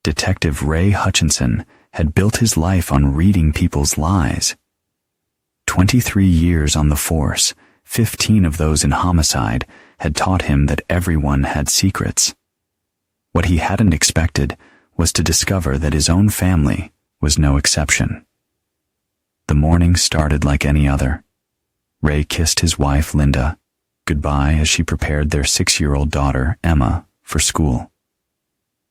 Detective Ray Hutchinson had built his life on reading people's lies. 23 years on the force, 15 of those in homicide, had taught him that everyone had secrets. What he hadn't expected was to discover that his own family was no exception. The morning started like any other. Ray kissed his wife, Linda, goodbye as she prepared their 6-year-old daughter, Emma, for school.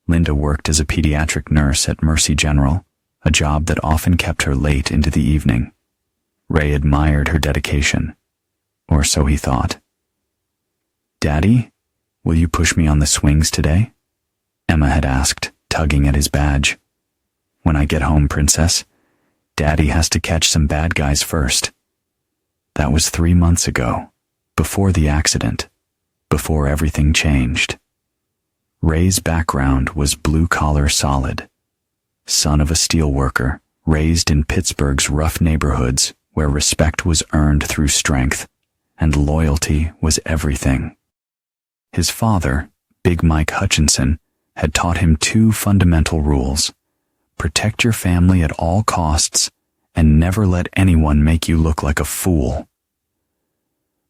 Linda worked as a pediatric nurse at Mercy General, a job that often kept her late into the evening. Ray admired her dedication, or so he thought. "Daddy, will you push me on the swings today?" Emma had asked, tugging at his badge. "When I get home, Princess, Daddy has to catch some bad guys first." That was 3 months ago, before the accident, before everything changed. Ray's background was blue-collar solid. Son of a steelworker, raised in Pittsburgh's rough neighborhoods where respect was earned through strength, and loyalty was everything. His father, Big Mike Hutchinson, had taught him 2 fundamental rules: protect your family at all costs, and never let anyone make you look like a fool.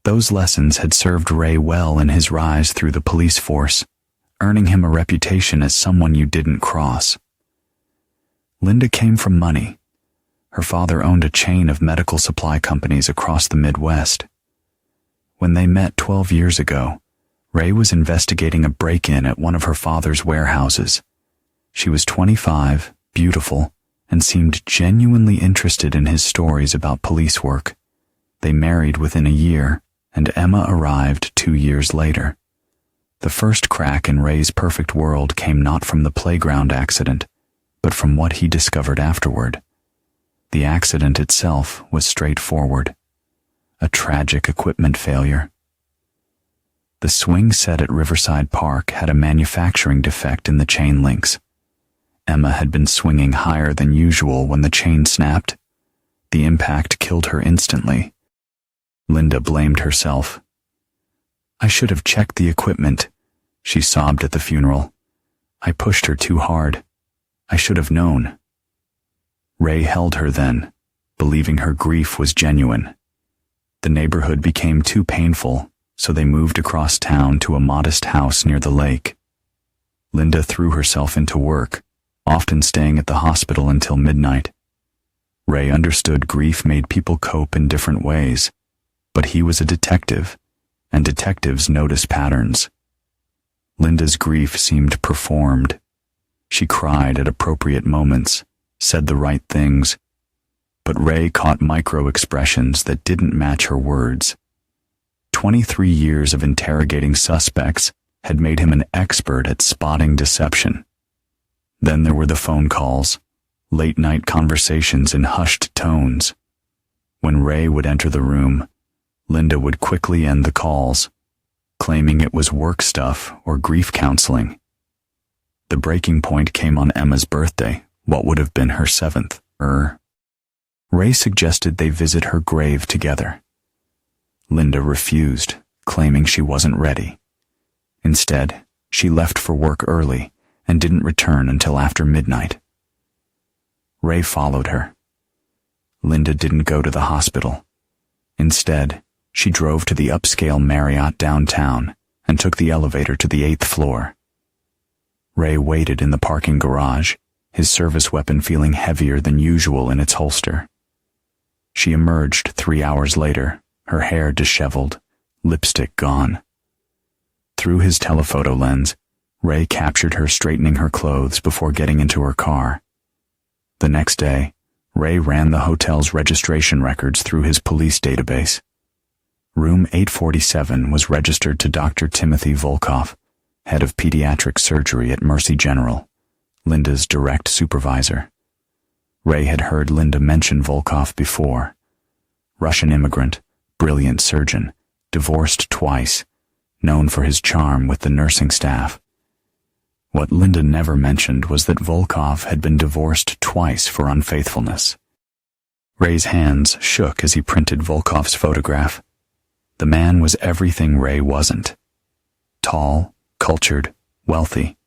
Those lessons had served Ray well in his rise through the police force, earning him a reputation as someone you didn't cross. Linda came from money. Her father owned a chain of medical supply companies across the Midwest. When they met 12 years ago, Ray was investigating a break-in at one of her father's warehouses. She was 25, beautiful, and seemed genuinely interested in his stories about police work. They married within a year, and Emma arrived 2 years later. The first crack in Ray's perfect world came not from the playground accident, but from what he discovered afterward. The accident itself was straightforward. A tragic equipment failure. The swing set at Riverside Park had a manufacturing defect in the chain links. Emma had been swinging higher than usual when the chain snapped. The impact killed her instantly. Linda blamed herself. "I should have checked the equipment," she sobbed at the funeral. "I pushed her too hard. I should have known." Ray held her then, believing her grief was genuine. The neighborhood became too painful, so they moved across town to a modest house near the lake. Linda threw herself into work, often staying at the hospital until midnight. Ray understood grief made people cope in different ways, but he was a detective, and detectives notice patterns. Linda's grief seemed performed. She cried at appropriate moments, said the right things, but Ray caught micro-expressions that didn't match her words. 23 years of interrogating suspects had made him an expert at spotting deception. Then there were the phone calls, late-night conversations in hushed tones. When Ray would enter the room, Linda would quickly end the calls, claiming it was work stuff or grief counseling. The breaking point came on Emma's birthday, what would have been her 7th. Ray suggested they visit her grave together. Linda refused, claiming she wasn't ready. Instead, she left for work early and didn't return until after midnight. Ray followed her. Linda didn't go to the hospital. Instead, she drove to the upscale Marriott downtown and took the elevator to the 8th floor. Ray waited in the parking garage, his service weapon feeling heavier than usual in its holster. She emerged 3 hours later, her hair disheveled, lipstick gone. Through his telephoto lens, Ray captured her straightening her clothes before getting into her car. The next day, Ray ran the hotel's registration records through his police database. Room 847 was registered to Dr. Timothy Volkoff, head of pediatric surgery at Mercy General, Linda's direct supervisor. Ray had heard Linda mention Volkoff before. Russian immigrant, brilliant surgeon, divorced twice, known for his charm with the nursing staff. What Linda never mentioned was that Volkoff had been divorced twice for unfaithfulness. Ray's hands shook as he printed Volkoff's photograph. The man was everything Ray wasn't. Tall, cultured, wealthy.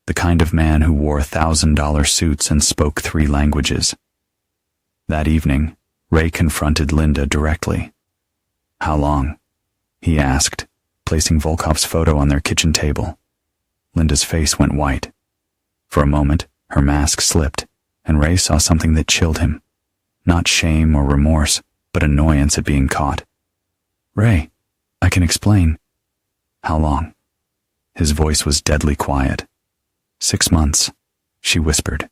the kind of man who wore $1,000 suits and spoke 3 languages. That evening, Ray confronted Linda directly. "How long?" he asked, placing Volkov's photo on their kitchen table. Linda's face went white. For a moment, her mask slipped, and Ray saw something that chilled him. Not shame or remorse, but annoyance at being caught. "Ray, I can explain." "How long?" His voice was deadly quiet. 6 months, she whispered.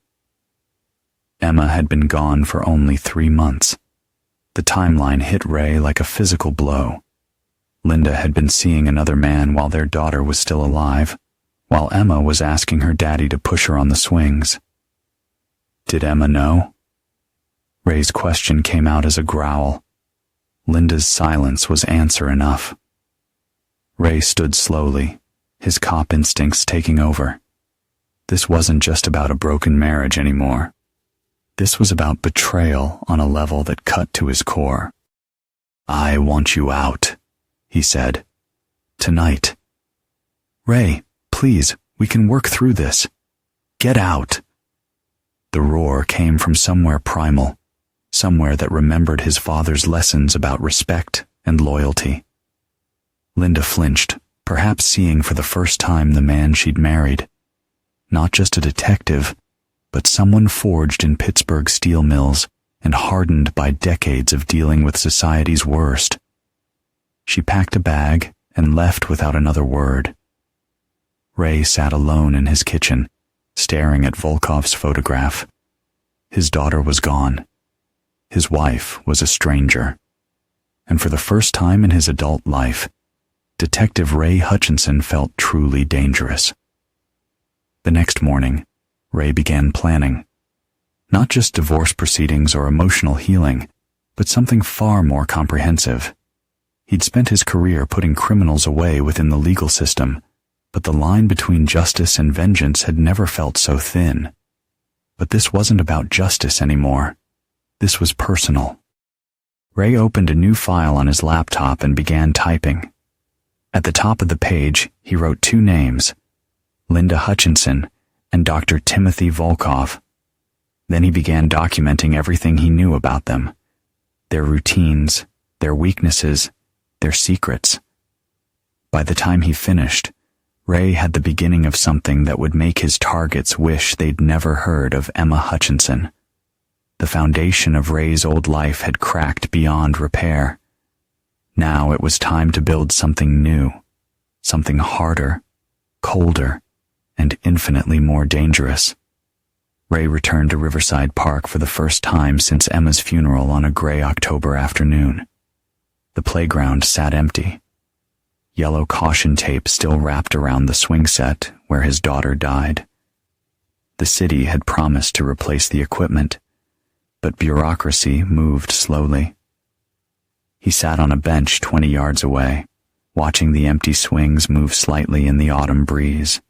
Emma had been gone for only 3 months. The timeline hit Ray like a physical blow. Linda had been seeing another man while their daughter was still alive, while Emma was asking her daddy to push her on the swings. Did Emma know? Ray's question came out as a growl. Linda's silence was answer enough. Ray stood slowly, his cop instincts taking over. This wasn't just about a broken marriage anymore. This was about betrayal on a level that cut to his core. "I want you out," he said. "Tonight." "Ray, please, we can work through this. Get out." The roar came from somewhere primal, somewhere that remembered his father's lessons about respect and loyalty. Linda flinched, perhaps seeing for the first time the man she'd married. Not just a detective, but someone forged in Pittsburgh steel mills and hardened by decades of dealing with society's worst. She packed a bag and left without another word. Ray sat alone in his kitchen, staring at Volkov's photograph. His daughter was gone. His wife was a stranger. And for the first time in his adult life, Detective Ray Hutchinson felt truly dangerous. The next morning, Ray began planning. Not just divorce proceedings or emotional healing, but something far more comprehensive. He'd spent his career putting criminals away within the legal system, but the line between justice and vengeance had never felt so thin. But this wasn't about justice anymore. This was personal. Ray opened a new file on his laptop and began typing. At the top of the page, he wrote 2 names, Linda Hutchinson and Dr. Timothy Volkov. Then he began documenting everything he knew about them, their routines, their weaknesses, their secrets. By the time he finished, Ray had the beginning of something that would make his targets wish they'd never heard of Emma Hutchinson. The foundation of Ray's old life had cracked beyond repair. Now it was time to build something new, something harder, colder, and infinitely more dangerous. Ray returned to Riverside Park for the first time since Emma's funeral on a gray October afternoon. The playground sat empty. Yellow caution tape still wrapped around the swing set where his daughter died. The city had promised to replace the equipment, but bureaucracy moved slowly. He sat on a bench 20 yards away, watching the empty swings move slightly in the autumn breeze.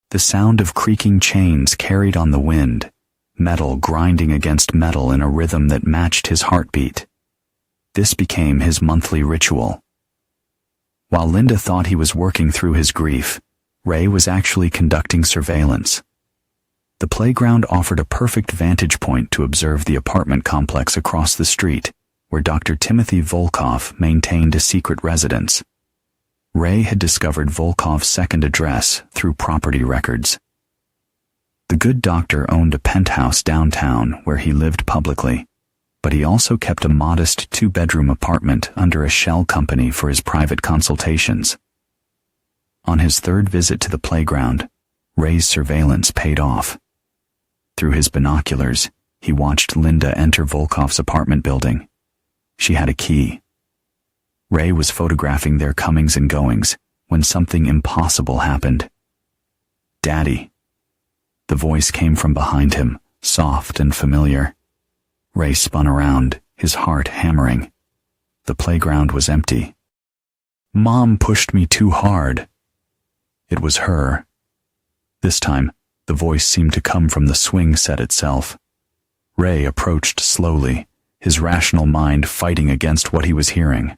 The sound of creaking chains carried on the wind, metal grinding against metal in a rhythm that matched his heartbeat. This became his monthly ritual. While Linda thought he was working through his grief, Ray was actually conducting surveillance. The playground offered a perfect vantage point to observe the apartment complex across the street, where Dr. Timothy Volkov maintained a secret residence. Ray had discovered Volkov's second address through property records. The good doctor owned a penthouse downtown where he lived publicly, but he also kept a modest 2-bedroom apartment under a shell company for his private consultations. On his 3rd visit to the playground, Ray's surveillance paid off. Through his binoculars, he watched Linda enter Volkov's apartment building. She had a key. Ray was photographing their comings and goings when something impossible happened. "Daddy." The voice came from behind him, soft and familiar. Ray spun around, his heart hammering. The playground was empty. "Mom pushed me too hard." It was her. This time, the voice seemed to come from the swing set itself. Ray approached slowly, his rational mind fighting against what he was hearing.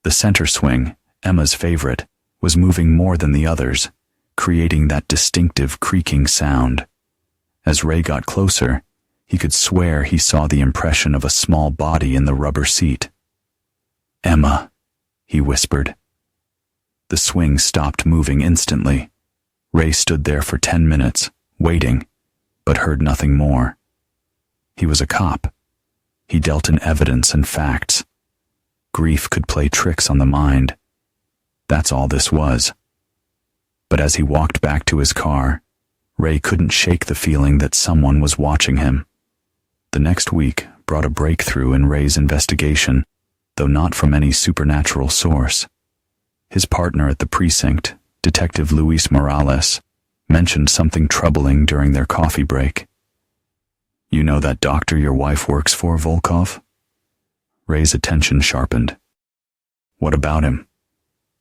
The center swing, Emma's favorite, was moving more than the others, creating that distinctive creaking sound. As Ray got closer, he could swear he saw the impression of a small body in the rubber seat. "Emma," he whispered. The swing stopped moving instantly. Ray stood there for 10 minutes, waiting, but heard nothing more. He was a cop. He dealt in evidence and facts. Grief could play tricks on the mind. That's all this was. But as he walked back to his car, Ray couldn't shake the feeling that someone was watching him. The next week brought a breakthrough in Ray's investigation, though not from any supernatural source. His partner at the precinct, Detective Luis Morales, mentioned something troubling during their coffee break. "You know that doctor your wife works for, Volkov?" Ray's attention sharpened. "What about him?"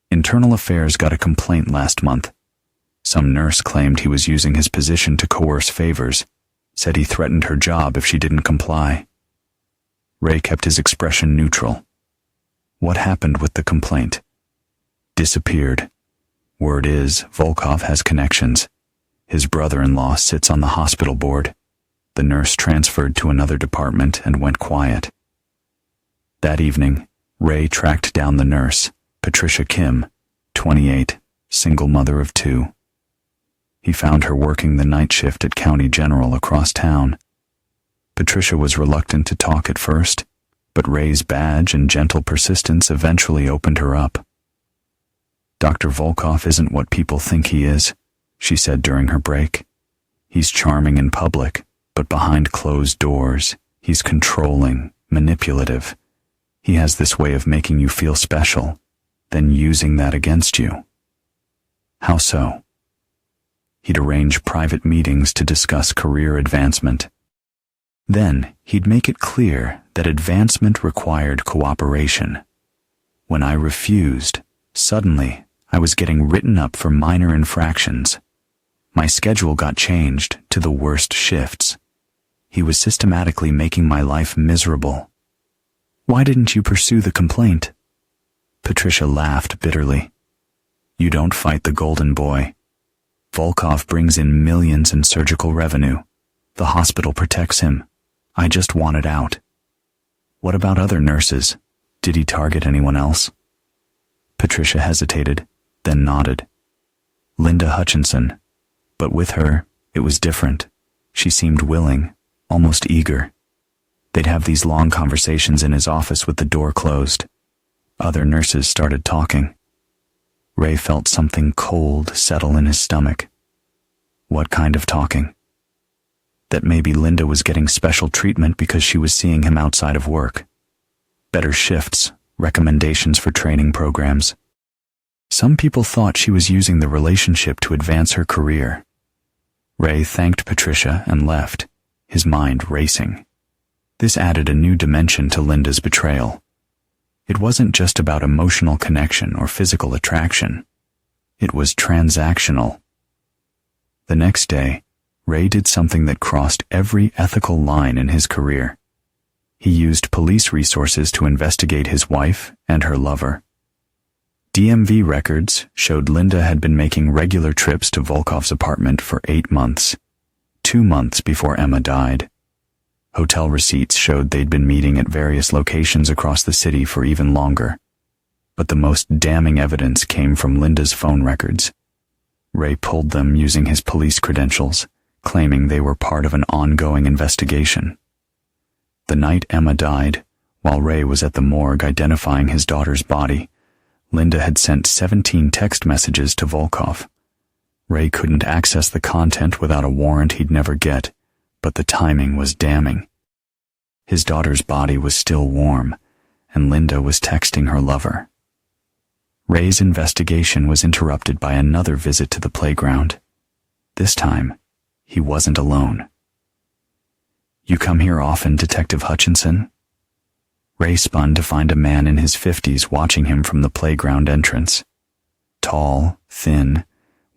"Internal Affairs got a complaint last month. Some nurse claimed he was using his position to coerce favors, said he threatened her job if she didn't comply." Ray kept his expression neutral. "What happened with the complaint?" "Disappeared. Word is, Volkov has connections. His brother-in-law sits on the hospital board. The nurse transferred to another department and went quiet." That evening, Ray tracked down the nurse, Patricia Kim, 28, single mother of 2. He found her working the night shift at County General across town. Patricia was reluctant to talk at first, but Ray's badge and gentle persistence eventually opened her up. "Dr. Volkov isn't what people think he is," she said during her break. "He's charming in public, but behind closed doors, he's controlling, manipulative. He has this way of making you feel special, then using that against you." "How so?" "He'd arrange private meetings to discuss career advancement. Then he'd make it clear that advancement required cooperation. When I refused, suddenly I was getting written up for minor infractions. My schedule got changed to the worst shifts. He was systematically making my life miserable." "Why didn't you pursue the complaint?" Patricia laughed bitterly. "You don't fight the golden boy. Volkov brings in millions in surgical revenue. The hospital protects him. I just wanted out." "What about other nurses? Did he target anyone else?" Patricia hesitated, then nodded. "Linda Hutchinson. But with her, it was different. She seemed willing, almost eager. They'd have these long conversations in his office with the door closed. Other nurses started talking." Ray felt something cold settle in his stomach. "What kind of talking?" "That maybe Linda was getting special treatment because she was seeing him outside of work. Better shifts, recommendations for training programs. Some people thought she was using the relationship to advance her career." Ray thanked Patricia and left, his mind racing. This added a new dimension to Linda's betrayal. It wasn't just about emotional connection or physical attraction. It was transactional. The next day, Ray did something that crossed every ethical line in his career. He used police resources to investigate his wife and her lover. DMV records showed Linda had been making regular trips to Volkov's apartment for 8 months, 2 months before Emma died. Hotel receipts showed they'd been meeting at various locations across the city for even longer. But the most damning evidence came from Linda's phone records. Ray pulled them using his police credentials, claiming they were part of an ongoing investigation. The night Emma died, while Ray was at the morgue identifying his daughter's body, Linda had sent 17 text messages to Volkov. Ray couldn't access the content without a warrant he'd never get, but the timing was damning. His daughter's body was still warm, and Linda was texting her lover. Ray's investigation was interrupted by another visit to the playground. This time, he wasn't alone. "You come here often, Detective Hutchinson?" Ray spun to find a man in his 50s watching him from the playground entrance. Tall, thin,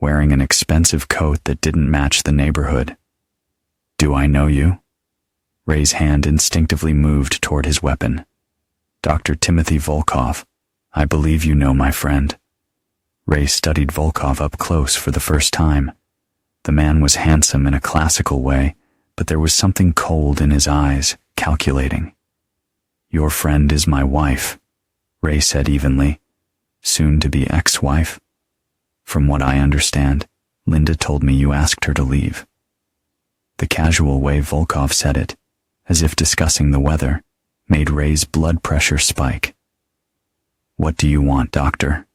wearing an expensive coat that didn't match the neighborhood. "Do I know you?" Ray's hand instinctively moved toward his weapon. "Dr. Timothy Volkov, I believe you know my friend." Ray studied Volkov up close for the first time. The man was handsome in a classical way, but there was something cold in his eyes, calculating. "Your friend is my wife," Ray said evenly. "Soon to be ex-wife? From what I understand, Linda told me you asked her to leave." The casual way Volkov said it, as if discussing the weather, made Ray's blood pressure spike. "What do you want, doctor?"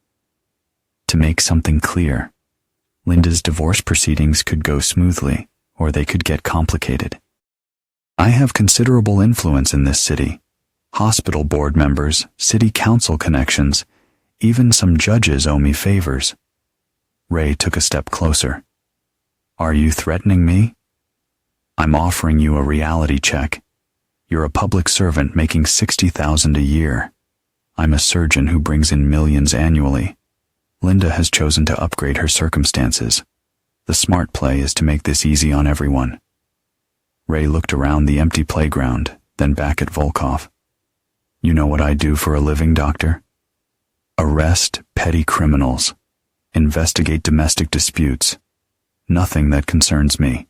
To make something clear, Linda's divorce proceedings could go smoothly, or they could get complicated. "I have considerable influence in this city. Hospital board members, city council connections, even some judges owe me favors." Ray took a step closer. "Are you threatening me?" "I'm offering you a reality check. You're a public servant making $60,000 a year. I'm a surgeon who brings in millions annually. Linda has chosen to upgrade her circumstances. The smart play is to make this easy on everyone." Ray looked around the empty playground, then back at Volkov. "You know what I do for a living, doctor? Arrest petty criminals. Investigate domestic disputes. Nothing that concerns me.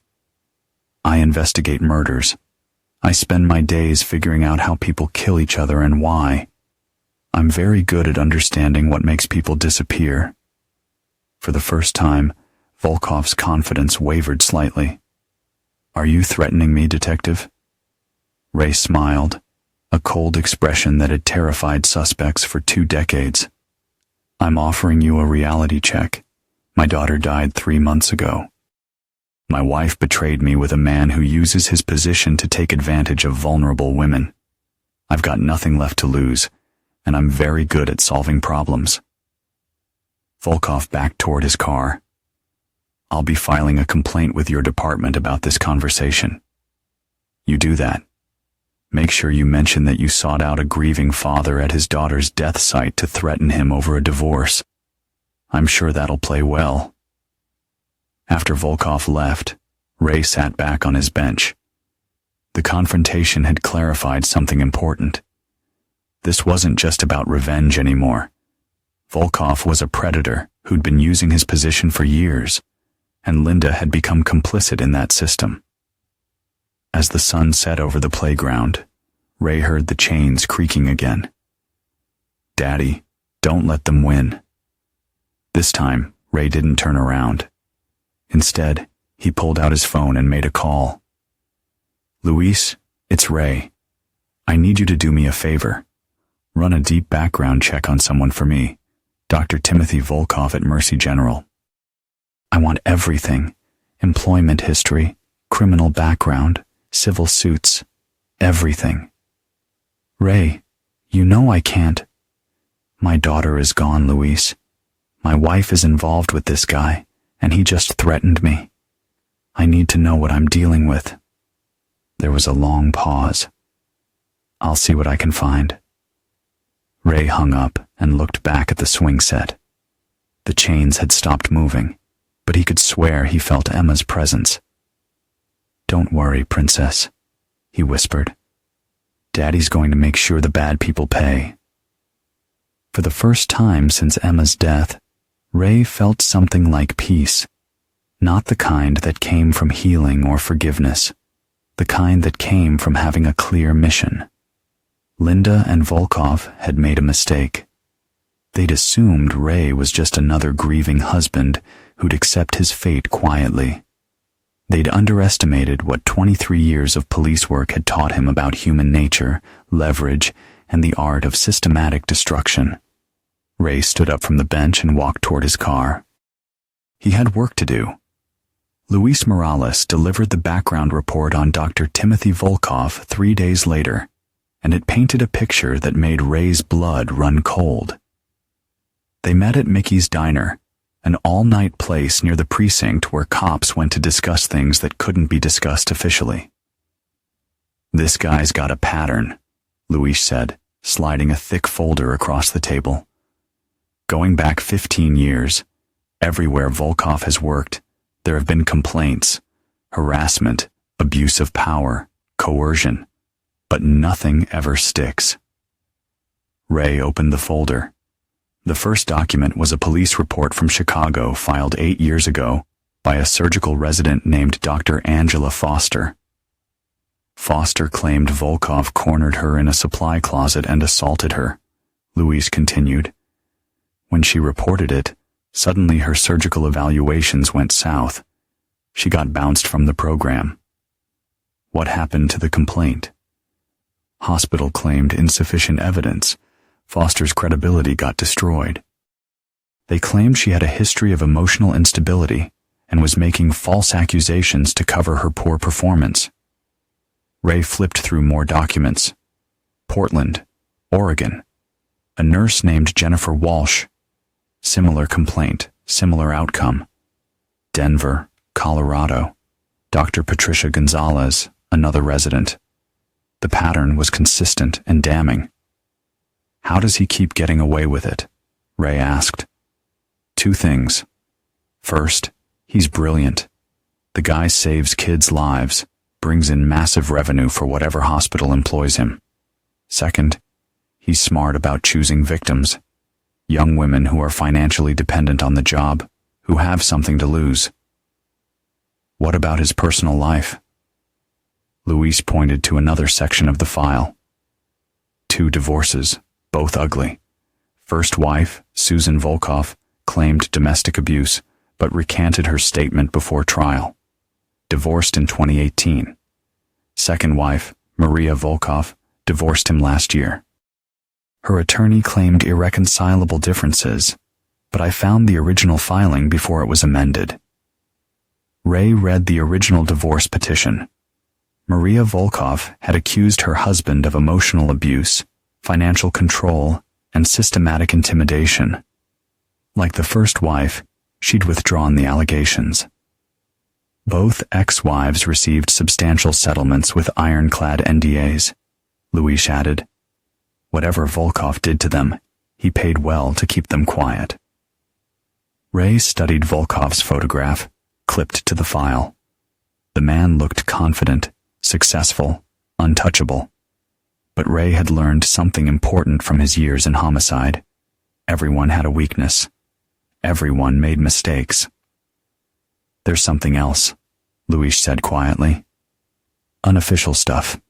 I investigate murders. I spend my days figuring out how people kill each other and why. I'm very good at understanding what makes people disappear." For the first time, Volkov's confidence wavered slightly. "Are you threatening me, detective?" Ray smiled, a cold expression that had terrified suspects for 2 decades. "I'm offering you a reality check. My daughter died 3 months ago. My wife betrayed me with a man who uses his position to take advantage of vulnerable women. I've got nothing left to lose, and I'm very good at solving problems." Volkov backed toward his car. "I'll be filing a complaint with your department about this conversation. You do that. Make sure you mention that you sought out a grieving father at his daughter's death site to threaten him over a divorce. I'm sure that'll play well." After Volkov left, Ray sat back on his bench. The confrontation had clarified something important. This wasn't just about revenge anymore. Volkov was a predator who'd been using his position for years, and Linda had become complicit in that system. As the sun set over the playground, Ray heard the chains creaking again. "Daddy, don't let them win." This time, Ray didn't turn around. Instead, he pulled out his phone and made a call. "Luis, it's Ray. I need you to do me a favor. Run a deep background check on someone for me, Dr. Timothy Volkov at Mercy General. I want everything: employment history, criminal background, civil suits, everything." "Ray, you know I can't." "My daughter is gone, Luis. My wife is involved with this guy, and he just threatened me. I need to know what I'm dealing with." There was a long pause. "I'll see what I can find." Ray hung up and looked back at the swing set. The chains had stopped moving, but he could swear he felt Emma's presence. "Don't worry, princess," he whispered. "Daddy's going to make sure the bad people pay." For the first time since Emma's death, Ray felt something like peace. Not the kind that came from healing or forgiveness, the kind that came from having a clear mission. Linda and Volkov had made a mistake. They'd assumed Ray was just another grieving husband who'd accept his fate quietly. They'd underestimated what 23 years of police work had taught him about human nature, leverage, and the art of systematic destruction. Ray stood up from the bench and walked toward his car. He had work to do. Luis Morales delivered the background report on Dr. Timothy Volkov 3 days later, and it painted a picture that made Ray's blood run cold. They met at Mickey's Diner, an all-night place near the precinct where cops went to discuss things that couldn't be discussed officially. "This guy's got a pattern," Luis said, sliding a thick folder across the table. "Going back 15 years, everywhere Volkov has worked, there have been complaints, harassment, abuse of power, coercion, but nothing ever sticks." Ray opened the folder. The first document was a police report from Chicago filed 8 years ago by a surgical resident named Dr. Angela Foster. Foster claimed Volkov cornered her in a supply closet and assaulted her, Louise continued. When she reported it, suddenly her surgical evaluations went south. She got bounced from the program. What happened to the complaint? Hospital claimed insufficient evidence. Foster's credibility got destroyed. They claimed she had a history of emotional instability and was making false accusations to cover her poor performance. Ray flipped through more documents. Portland, Oregon. A nurse named Jennifer Walsh. Similar complaint, similar outcome. Denver, Colorado. Dr. Patricia Gonzalez, another resident. The pattern was consistent and damning. How does he keep getting away with it? Ray asked. 2 things. First, he's brilliant. The guy saves kids' lives, brings in massive revenue for whatever hospital employs him. Second, he's smart about choosing victims. Young women who are financially dependent on the job, who have something to lose. What about his personal life? Louise pointed to another section of the file. 2 divorces, both ugly. First wife, Susan Volkov, claimed domestic abuse, but recanted her statement before trial. Divorced in 2018. Second wife, Maria Volkov, divorced him last year. Her attorney claimed irreconcilable differences, but I found the original filing before it was amended. Ray read the original divorce petition. Maria Volkov had accused her husband of emotional abuse, financial control, and systematic intimidation. Like the first wife, she'd withdrawn the allegations. Both ex-wives received substantial settlements with ironclad NDAs, Louise added. Whatever Volkov did to them, he paid well to keep them quiet. Ray studied Volkov's photograph, clipped to the file. The man looked confident, successful, untouchable. But Ray had learned something important from his years in homicide. Everyone had a weakness. Everyone made mistakes. There's something else, Louise said quietly. Unofficial stuff.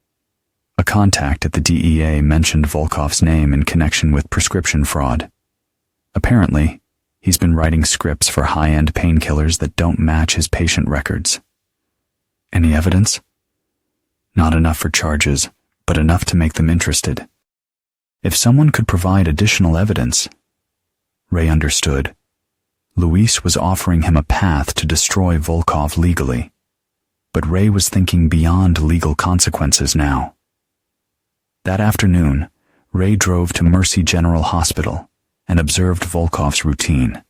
A contact at the DEA mentioned Volkov's name in connection with prescription fraud. Apparently, he's been writing scripts for high-end painkillers that don't match his patient records. Any evidence? Not enough for charges, but enough to make them interested. If someone could provide additional evidence, Ray understood. Louise was offering him a path to destroy Volkov legally. But Ray was thinking beyond legal consequences now. That afternoon, Ray drove to Mercy General Hospital and observed Volkov's routine.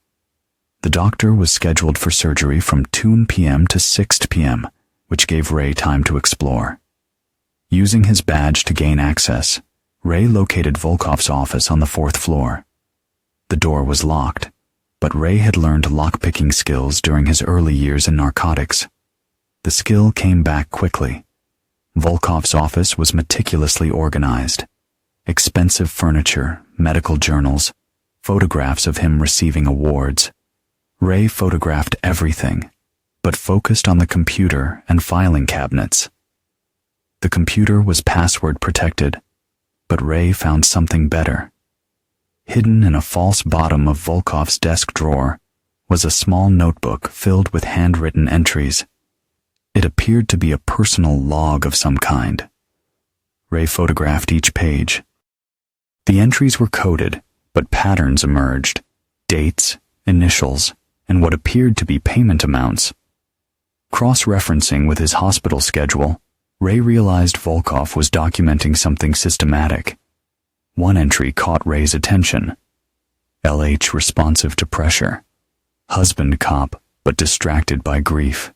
The doctor was scheduled for surgery from 2 p.m. to 6 p.m., which gave Ray time to explore. Using his badge to gain access, Ray located Volkov's office on the 4th floor. The door was locked, but Ray had learned lock-picking skills during his early years in narcotics. The skill came back quickly. Volkov's office was meticulously organized. Expensive furniture, medical journals, photographs of him receiving awards. Ray photographed everything, but focused on the computer and filing cabinets. The computer was password protected, but Ray found something better. Hidden in a false bottom of Volkov's desk drawer was a small notebook filled with handwritten entries. It appeared to be a personal log of some kind. Ray photographed each page. The entries were coded, but patterns emerged: dates, initials, and what appeared to be payment amounts. Cross-referencing with his hospital schedule, Ray realized Volkov was documenting something systematic. One entry caught Ray's attention. LH responsive to pressure. Husband cop, but distracted by grief.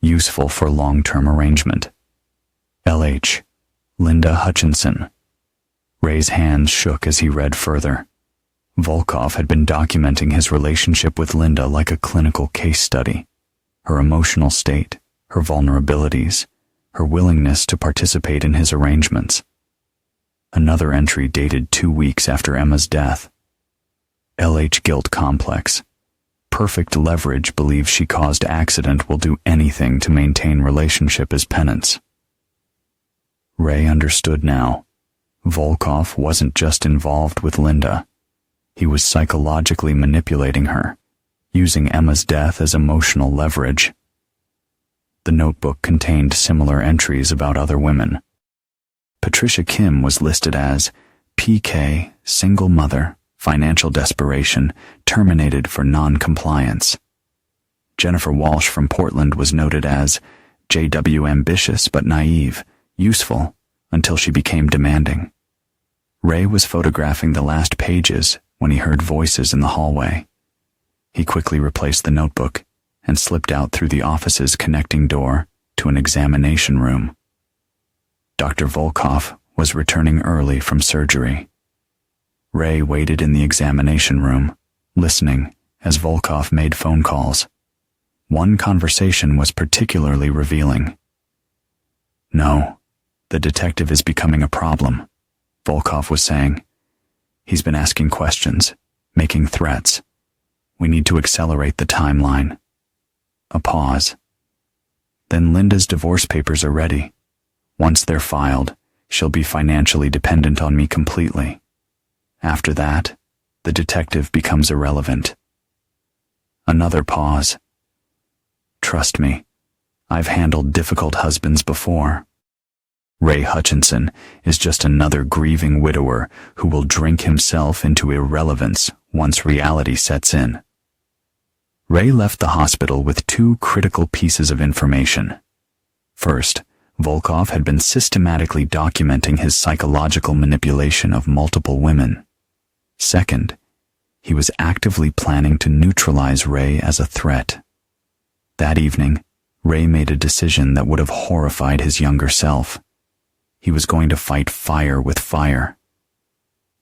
Useful for long-term arrangement. LH, Linda Hutchinson. Ray's hands shook as he read further. Volkov had been documenting his relationship with Linda like a clinical case study. Her emotional state, her vulnerabilities, her willingness to participate in his arrangements. Another entry dated 2 weeks after Emma's death. LH guilt complex. Perfect leverage believes she caused accident will do anything to maintain relationship as penance. Ray understood now. Volkov wasn't just involved with Linda. He was psychologically manipulating her, using Emma's death as emotional leverage. The notebook contained similar entries about other women. Patricia Kim was listed as PK, single mother, financial desperation, terminated for non-compliance. Jennifer Walsh from Portland was noted as JW, ambitious but naive, useful, until she became demanding. Ray was photographing the last pages when he heard voices in the hallway. He quickly replaced the notebook and slipped out through the office's connecting door to an examination room. Dr. Volkov was returning early from surgery. Ray waited in the examination room, listening as Volkov made phone calls. One conversation was particularly revealing. "No, the detective is becoming a problem," Volkov was saying. "He's been asking questions, making threats. We need to accelerate the timeline." A pause. "Then Linda's divorce papers are ready. Once they're filed, she'll be financially dependent on me completely. After that, the detective becomes irrelevant." Another pause. "Trust me, I've handled difficult husbands before. Ray Hutchinson is just another grieving widower who will drink himself into irrelevance once reality sets in." Ray left the hospital with two critical pieces of information. First, Volkov had been systematically documenting his psychological manipulation of multiple women. Second, he was actively planning to neutralize Ray as a threat. That evening, Ray made a decision that would have horrified his younger self. He was going to fight fire with fire.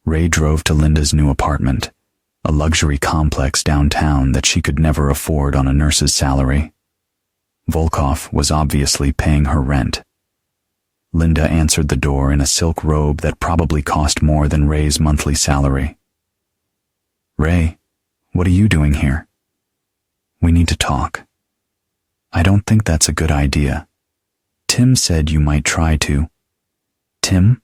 Ray drove to Linda's new apartment, a luxury complex downtown that she could never afford on a nurse's salary. Volkov was obviously paying her rent. Linda answered the door in a silk robe that probably cost more than Ray's monthly salary. "Ray, what are you doing here?" "We need to talk." "I don't think that's a good idea. Tim said you might try to." "Tim?"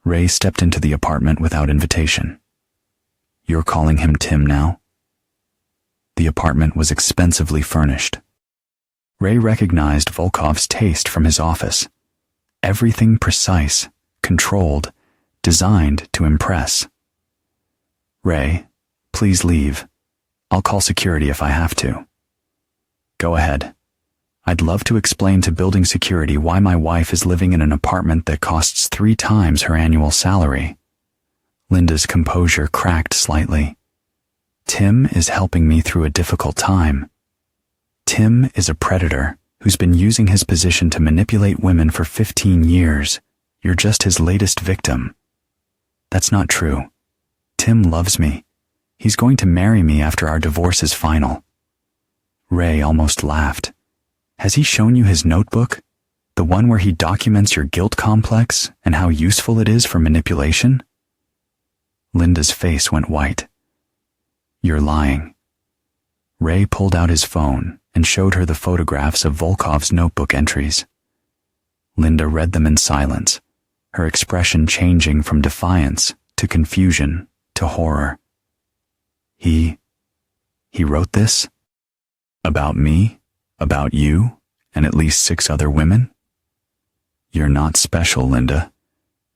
Ray stepped into the apartment without invitation. "You're calling him Tim now?" The apartment was expensively furnished. Ray recognized Volkov's taste from his office. Everything precise, controlled, designed to impress. "Ray, please leave. I'll call security if I have to." "Go ahead. I'd love to explain to building security why my wife is living in an apartment that costs 3 times her annual salary." Linda's composure cracked slightly. "Tim is helping me through a difficult time. Tim is a predator who's been using his position to manipulate women for 15 years. You're just his latest victim." "That's not true. Tim loves me. He's going to marry me after our divorce is final." Ray almost laughed. "Has he shown you his notebook? The one where he documents your guilt complex and how useful it is for manipulation?" Linda's face went white. "You're lying." Ray pulled out his phone and showed her the photographs of Volkov's notebook entries. Linda read them in silence, her expression changing from defiance to confusion to horror. He wrote this? About me? About you? And at least 6 other women? You're not special, Linda.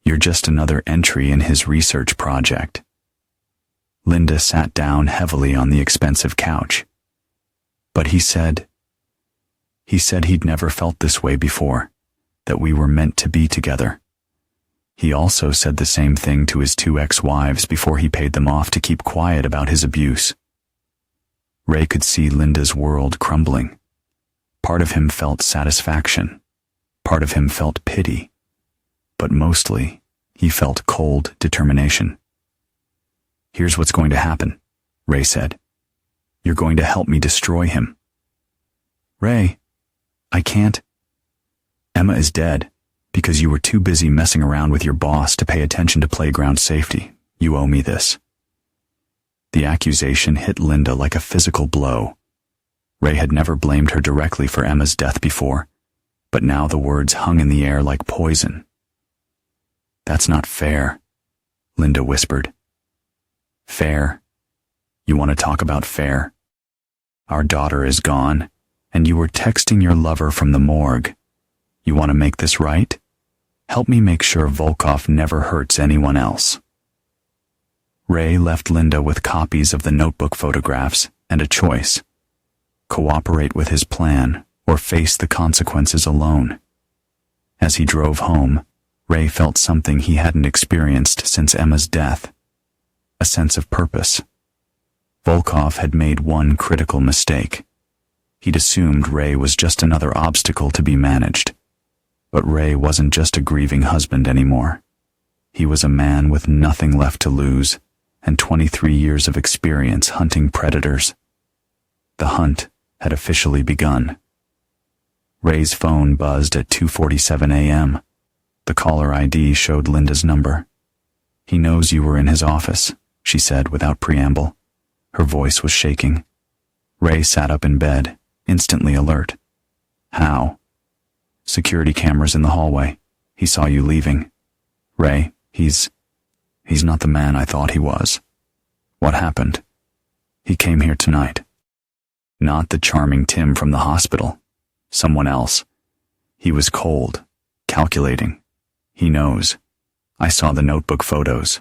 You're just another entry in his research project." Linda sat down heavily on the expensive couch. "But he said he'd never felt this way before, that we were meant to be together. He also said the same thing to his 2 ex-wives before he paid them off to keep quiet about his abuse." Ray could see Linda's world crumbling. Part of him felt satisfaction. Part of him felt pity. But mostly, he felt cold determination. "Here's what's going to happen," Ray said. "You're going to help me destroy him." "Ray, I can't." "Emma is dead because you were too busy messing around with your boss to pay attention to playground safety. You owe me this." The accusation hit Linda like a physical blow. Ray had never blamed her directly for Emma's death before, but now the words hung in the air like poison. "That's not fair," Linda whispered. "Fair? You want to talk about fair? Our daughter is gone, and you were texting your lover from the morgue. You want to make this right? Help me make sure Volkov never hurts anyone else." Ray left Linda with copies of the notebook photographs and a choice: cooperate with his plan or face the consequences alone. As he drove home, Ray felt something he hadn't experienced since Emma's death: a sense of purpose. Volkov had made one critical mistake. He'd assumed Ray was just another obstacle to be managed. But Ray wasn't just a grieving husband anymore. He was a man with nothing left to lose and 23 years of experience hunting predators. The hunt had officially begun. Ray's phone buzzed at 2:47 a.m. The caller ID showed Linda's number. "He knows you were in his office," she said without preamble. Her voice was shaking. Ray sat up in bed, instantly alert. "How?" "Security cameras in the hallway. He saw you leaving." "Ray, he's not the man I thought he was." "What happened?" "He came here tonight." Not the charming Tim from the hospital. Someone else. He was cold, calculating. "He knows. I saw the notebook photos."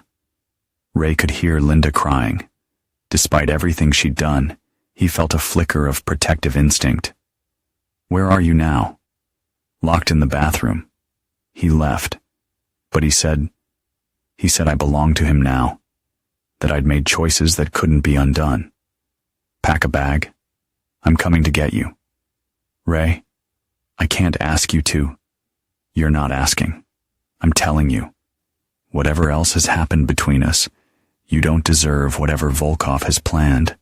Ray could hear Linda crying. Despite everything she'd done, he felt a flicker of protective instinct. "Where are you now?" "Locked in the bathroom." "He left. But he said I belonged to him now, that I'd made choices that couldn't be undone." "Pack a bag. I'm coming to get you." "Ray, I can't ask you to." "You're not asking. I'm telling you. Whatever else has happened between us, you don't deserve whatever Volkov has planned."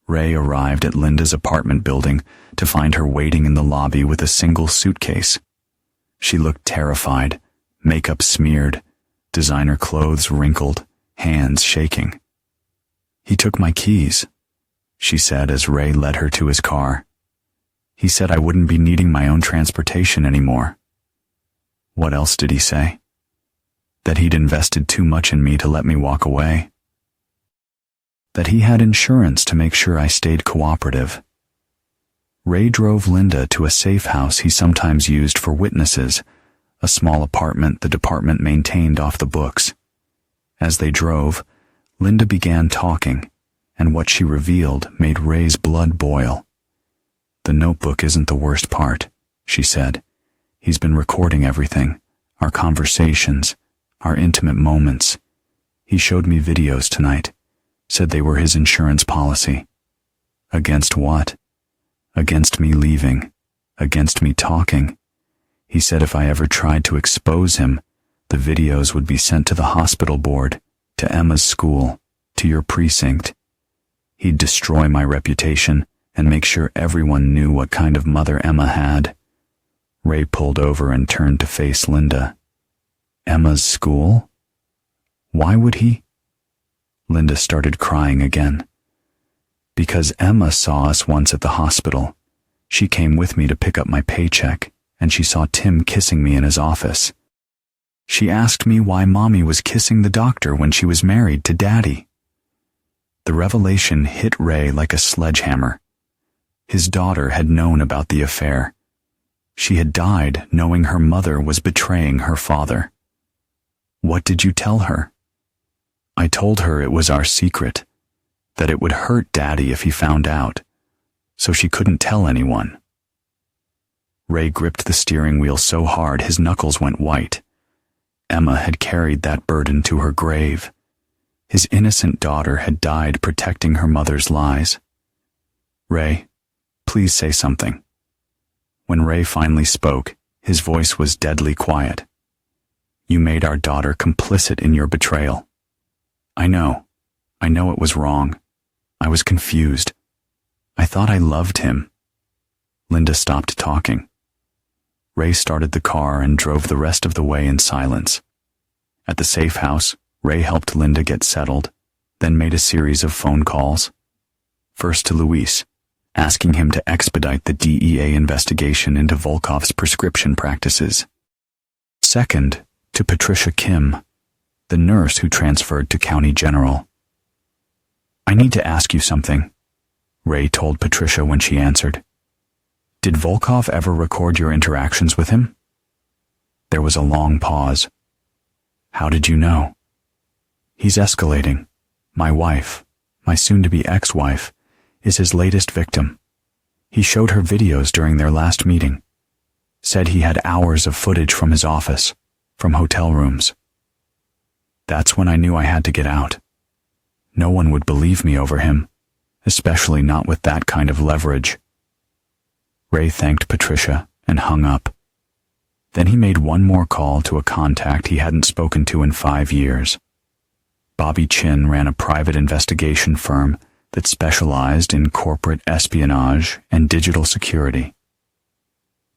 Ray arrived at Linda's apartment building to find her waiting in the lobby with a single suitcase. She looked terrified, makeup smeared, designer clothes wrinkled, hands shaking. "He took my keys," she said as Ray led her to his car. "He said I wouldn't be needing my own transportation anymore." "What else did he say?" "That he'd invested too much in me to let me walk away. That he had insurance to make sure I stayed cooperative." Ray drove Linda to a safe house he sometimes used for witnesses, a small apartment the department maintained off the books. As they drove, Linda began talking, and what she revealed made Ray's blood boil. "The notebook isn't the worst part," she said. "He's been recording everything, our conversations, our intimate moments. He showed me videos tonight, said they were his insurance policy." "Against what?" "Against me leaving, against me talking. He said if I ever tried to expose him, the videos would be sent to the hospital board, to Emma's school, to your precinct. He'd destroy my reputation and make sure everyone knew what kind of mother Emma had." Ray pulled over and turned to face Linda. "Emma's school? Why would he?" Linda started crying again. "Because Emma saw us once at the hospital. She came with me to pick up my paycheck, and she saw Tim kissing me in his office. She asked me why Mommy was kissing the doctor when she was married to Daddy." The revelation hit Ray like a sledgehammer. His daughter had known about the affair. She had died knowing her mother was betraying her father. "What did you tell her?" "I told her it was our secret, that it would hurt Daddy if he found out, so she couldn't tell anyone." Ray gripped the steering wheel so hard his knuckles went white. Emma had carried that burden to her grave. His innocent daughter had died protecting her mother's lies. "Ray, please say something." When Ray finally spoke, his voice was deadly quiet. "You made our daughter complicit in your betrayal." I know it was wrong. I was confused. I thought I loved him." Linda stopped talking. Ray started the car and drove the rest of the way in silence. At the safe house, Ray helped Linda get settled. then made a series of phone calls. First to Luis, asking him to expedite the DEA investigation into Volkov's prescription practices. Second, to Patricia Kim, the nurse who transferred to County General. "I need to ask you something," Ray told Patricia when she answered. "Did Volkov ever record your interactions with him?" There was a long pause. "How did you know?" "He's escalating. My wife, my soon-to-be ex-wife, is his latest victim. He showed her videos during their last meeting. Said he had hours of footage from his office, from hotel rooms. That's when I knew I had to get out. No one would believe me over him, especially not with that kind of leverage." Ray thanked Patricia and hung up. Then he made one more call to a contact he hadn't spoken to in 5 years. Bobby Chin ran a private investigation firm that specialized in corporate espionage and digital security.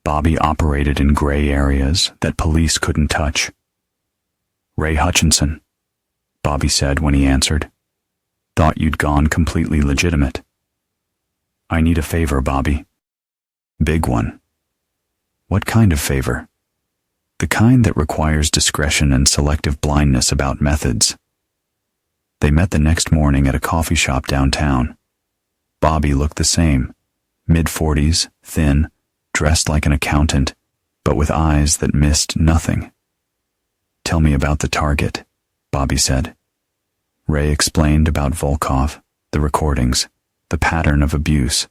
Bobby operated in gray areas that police couldn't touch. "Ray Hutchinson," Bobby said when he answered. "Thought you'd gone completely legitimate." "I need a favor, Bobby." "Big one." "What kind of favor?" "The kind that requires discretion and selective blindness about methods." They met the next morning at a coffee shop downtown. Bobby looked the same, mid-40s, thin, dressed like an accountant, but with eyes that missed nothing. "Tell me about the target," Bobby said. Ray explained about Volkov, the recordings, the pattern of abuse.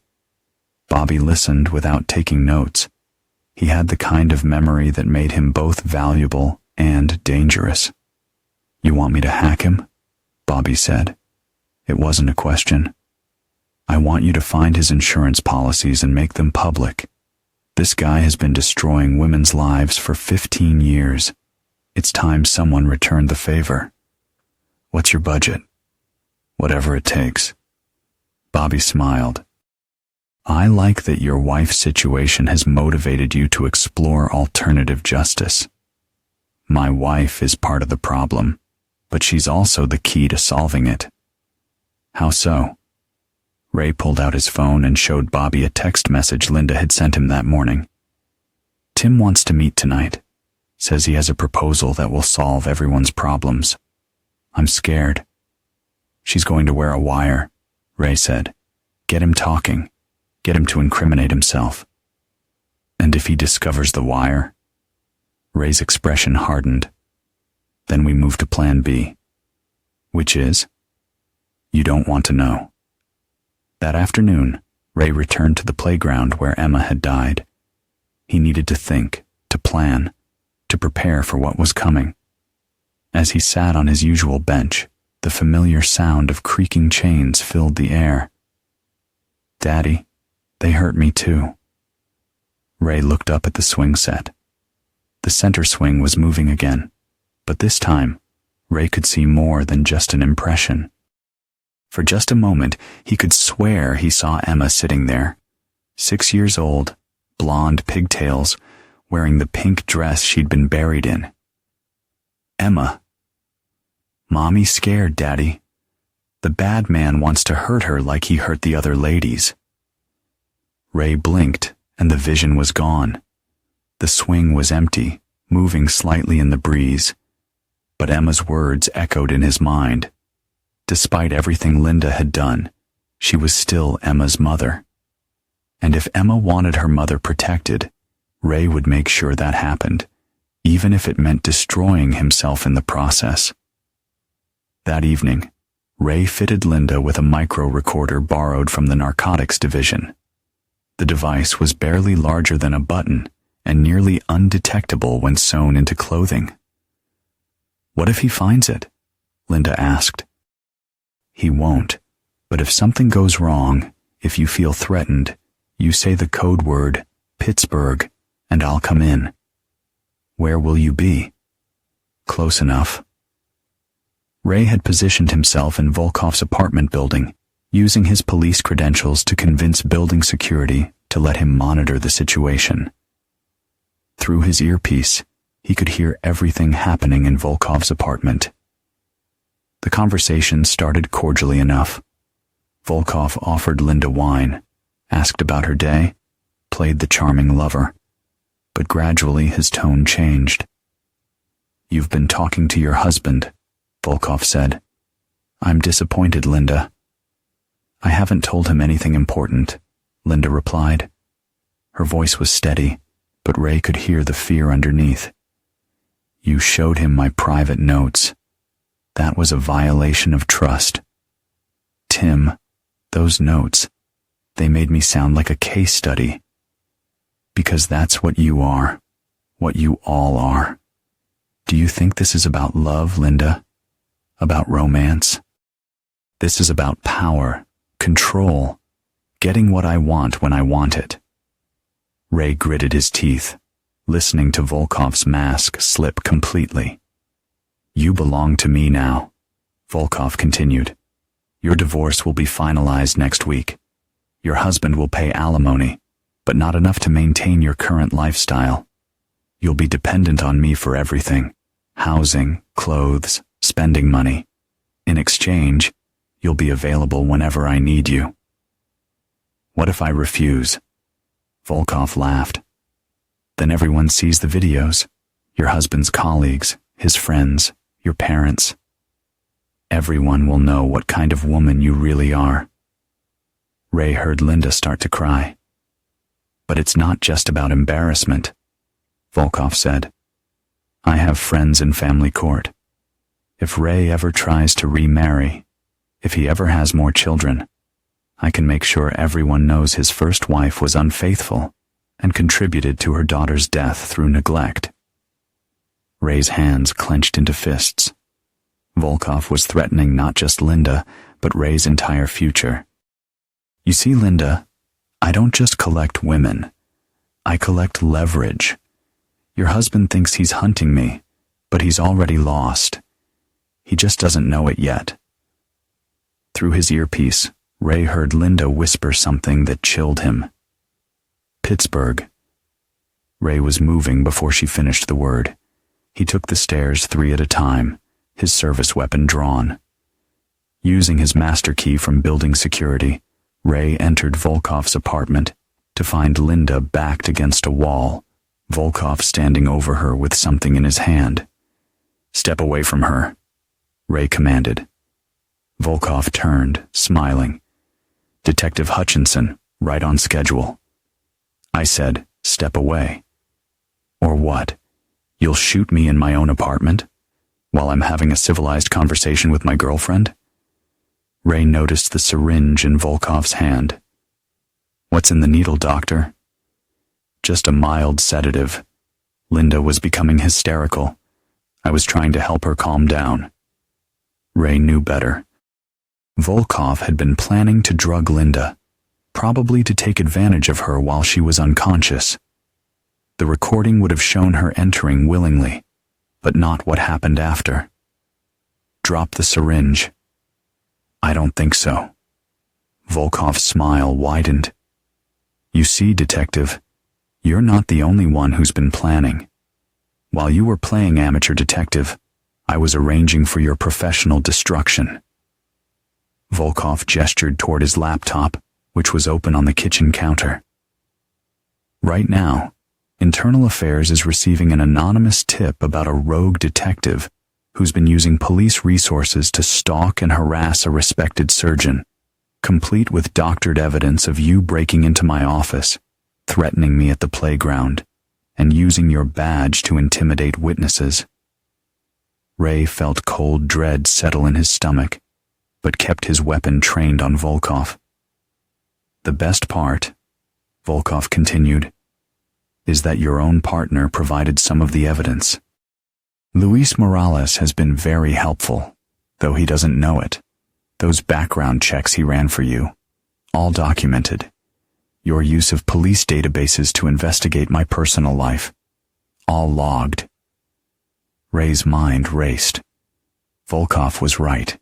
Bobby listened without taking notes. He had the kind of memory that made him both valuable and dangerous. "You want me to hack him?" Bobby said. It wasn't a question. "I want you to find his insurance policies and make them public. This guy has been destroying women's lives for 15 years. It's time someone returned the favor." "What's your budget?" "Whatever it takes." Bobby smiled. "I like that your wife's situation has motivated you to explore alternative justice. My wife is part of the problem, but she's also the key to solving it." "How so?" Ray pulled out his phone and showed Bobby a text message Linda had sent him that morning. "Tim wants to meet tonight. Says he has a proposal that will solve everyone's problems. I'm scared." "She's going to wear a wire," Ray said. "Get him talking. Get him to incriminate himself." "And if he discovers the wire?" Ray's expression hardened. "Then we move to plan B." "Which is?" "You don't want to know." That afternoon, Ray returned to the playground where Emma had died. He needed to think, to plan, to prepare for what was coming. As he sat on his usual bench, the familiar sound of creaking chains filled the air. "Daddy, they hurt me too." Ray looked up at the swing set. The center swing was moving again, but this time, Ray could see more than just an impression. For just a moment, he could swear he saw Emma sitting there, 6 years old, blonde pigtails, wearing the pink dress she'd been buried in. Emma. "Mommy's scared, Daddy. The bad man wants to hurt her like he hurt the other ladies." Ray blinked, and the vision was gone. The swing was empty, moving slightly in the breeze, but Emma's words echoed in his mind. Despite everything Linda had done, she was still Emma's mother. And if Emma wanted her mother protected, Ray would make sure that happened, even if it meant destroying himself in the process. That evening, Ray fitted Linda with a micro-recorder borrowed from the narcotics division. The device was barely larger than a button and nearly undetectable when sewn into clothing. "What if he finds it?" Linda asked. "He won't, but if something goes wrong, if you feel threatened, you say the code word, Pittsburgh, and I'll come in." "Where will you be?" "Close enough." Ray had positioned himself in Volkov's apartment building, using his police credentials to convince building security to let him monitor the situation. Through his earpiece, he could hear everything happening in Volkov's apartment. The conversation started cordially enough. Volkov offered Linda wine, asked about her day, played the charming lover. But gradually his tone changed. "You've been talking to your husband," Volkov said. "I'm disappointed, Linda." "I haven't told him anything important," Linda replied. Her voice was steady, but Ray could hear the fear underneath. "You showed him my private notes. That was a violation of trust. Tim, those notes, they made me sound like a case study. Because that's what you are, what you all are. Do you think this is about love, Linda? About romance? This is about power, control, getting what I want when I want it." Ray gritted his teeth, listening to Volkov's mask slip completely. "You belong to me now," Volkov continued. "Your divorce will be finalized next week. Your husband will pay alimony, but not enough to maintain your current lifestyle. You'll be dependent on me for everything: housing, clothes, spending money. In exchange, you'll be available whenever I need you." "What if I refuse?" Volkov laughed. "Then everyone sees the videos, your husband's colleagues, his friends, your parents. Everyone will know what kind of woman you really are." Ray heard Linda start to cry. "But it's not just about embarrassment," Volkov said. "I have friends in family court. If Ray ever tries to remarry, if he ever has more children, I can make sure everyone knows his first wife was unfaithful and contributed to her daughter's death through neglect." Ray's hands clenched into fists. Volkov was threatening not just Linda, but Ray's entire future. "You see, Linda, I don't just collect women. I collect leverage. Your husband thinks he's hunting me, but he's already lost. He just doesn't know it yet." Through his earpiece, Ray heard Linda whisper something that chilled him. "Pittsburgh." Ray was moving before she finished the word. He took the stairs 3 at a time, his service weapon drawn. Using his master key from building security, Ray entered Volkov's apartment to find Linda backed against a wall, Volkov standing over her with something in his hand. "Step away from her," Ray commanded. Volkov turned, smiling. "Detective Hutchinson, right on schedule." I said, "Step away." "Or what? You'll shoot me in my own apartment? While I'm having a civilized conversation with my girlfriend?" Ray noticed the syringe in Volkov's hand. "What's in the needle, doctor?" "Just a mild sedative." Linda was becoming hysterical. I was trying to help her calm down. Ray knew better. Volkov had been planning to drug Linda, probably to take advantage of her while she was unconscious. The recording would have shown her entering willingly, but not what happened after. "Drop the syringe." "I don't think so." Volkov's smile widened. "You see, detective, you're not the only one who's been planning. While you were playing amateur detective, I was arranging for your professional destruction." Volkov gestured toward his laptop, which was open on the kitchen counter. "Right now, Internal Affairs is receiving an anonymous tip about a rogue detective who's been using police resources to stalk and harass a respected surgeon, complete with doctored evidence of you breaking into my office, threatening me at the playground, and using your badge to intimidate witnesses." Ray felt cold dread settle in his stomach, but kept his weapon trained on Volkov. "The best part," Volkov continued, "is that your own partner provided some of the evidence. Luis Morales has been very helpful, though he doesn't know it. Those background checks he ran for you, all documented. Your use of police databases to investigate my personal life, all logged." Ray's mind raced. Volkov was right.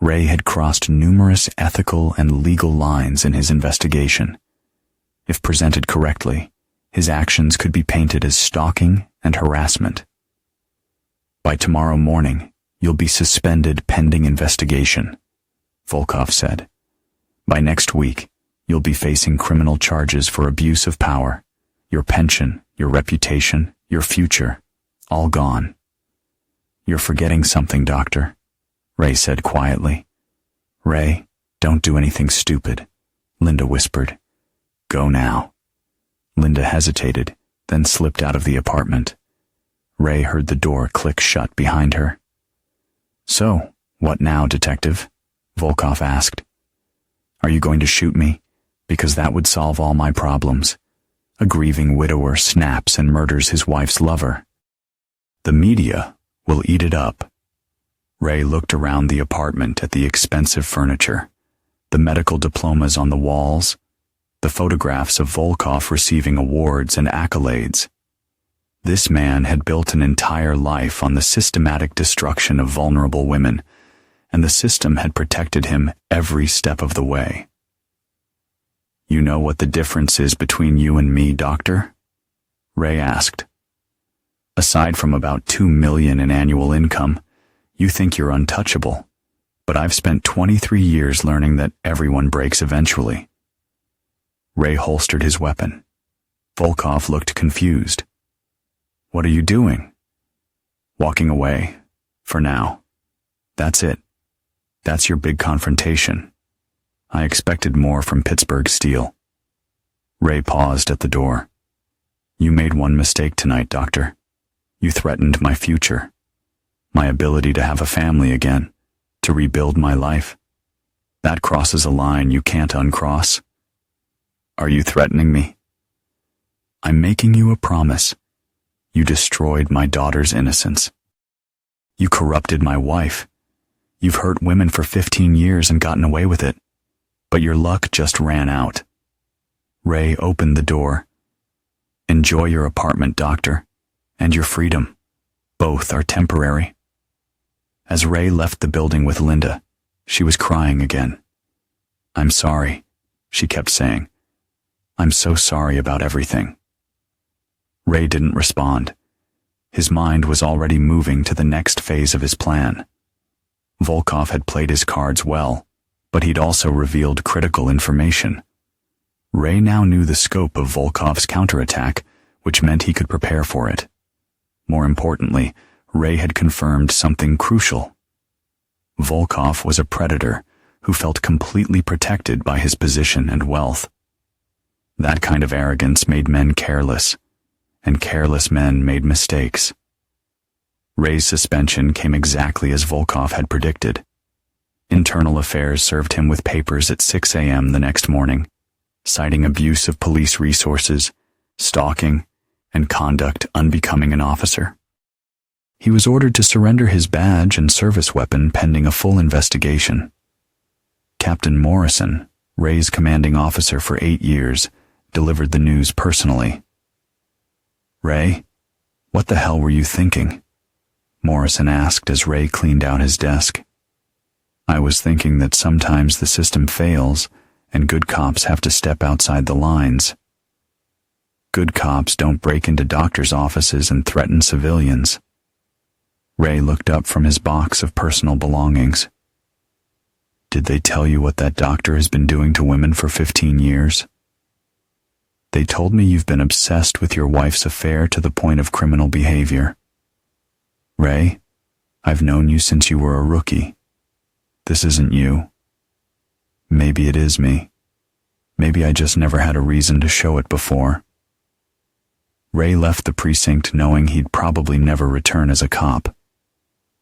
Ray had crossed numerous ethical and legal lines in his investigation. If presented correctly, his actions could be painted as stalking and harassment. By tomorrow morning, You'll be suspended pending investigation, Volkov said. By next week, you'll be facing criminal charges for abuse of power. Your pension, your reputation, your future, all gone. You're forgetting something, Doctor, Ray said quietly. Ray, don't do anything stupid, Linda whispered. Go now. Linda hesitated, then slipped out of the apartment. Ray heard the door click shut behind her. So, what now, Detective? Volkov asked. Are you going to shoot me? Because that would solve all my problems. A grieving widower snaps and murders his wife's lover. The media will eat it up. Ray looked around the apartment at the expensive furniture, the medical diplomas on the walls, the photographs of Volkov receiving awards and accolades. This man had built an entire life on the systematic destruction of vulnerable women, and the system had protected him every step of the way. You know what the difference is between you and me, Doctor? Ray asked. Aside from about $2 million in annual income, you think you're untouchable, but I've spent 23 years learning that everyone breaks eventually. Ray holstered his weapon. Volkov looked confused. What are you doing? Walking away, for now. That's it. That's your big confrontation. I expected more from Pittsburgh Steel. Ray paused at the door. You made one mistake tonight, Doctor. You threatened my future, my ability to have a family again, to rebuild my life. That crosses a line you can't uncross. Are you threatening me? I'm making you a promise. You destroyed my daughter's innocence. You corrupted my wife. You've hurt women for 15 years and gotten away with it. But your luck just ran out. Ray opened the door. Enjoy your apartment, Doctor, and your freedom. Both are temporary. As Ray left the building with Linda, she was crying again. I'm sorry, she kept saying. I'm so sorry about everything. Ray didn't respond. His mind was already moving to the next phase of his plan. Volkov had played his cards well, but he'd also revealed critical information. Ray now knew the scope of Volkov's counterattack, which meant he could prepare for it. More importantly, Ray had confirmed something crucial. Volkov was a predator who felt completely protected by his position and wealth. That kind of arrogance made men careless, and careless men made mistakes. Ray's suspension came exactly as Volkov had predicted. Internal Affairs served him with papers at 6 a.m. the next morning, citing abuse of police resources, stalking, and conduct unbecoming an officer. He was ordered to surrender his badge and service weapon pending a full investigation. Captain Morrison, Ray's commanding officer for 8 years, delivered the news personally. Ray, what the hell were you thinking? Morrison asked as Ray cleaned out his desk. I was thinking that sometimes the system fails and good cops have to step outside the lines. Good cops don't break into doctors' offices and threaten civilians. Ray looked up from his box of personal belongings. Did they tell you what that doctor has been doing to women for 15 years? They told me you've been obsessed with your wife's affair to the point of criminal behavior. Ray, I've known you since you were a rookie. This isn't you. Maybe it is me. Maybe I just never had a reason to show it before. Ray left the precinct knowing he'd probably never return as a cop,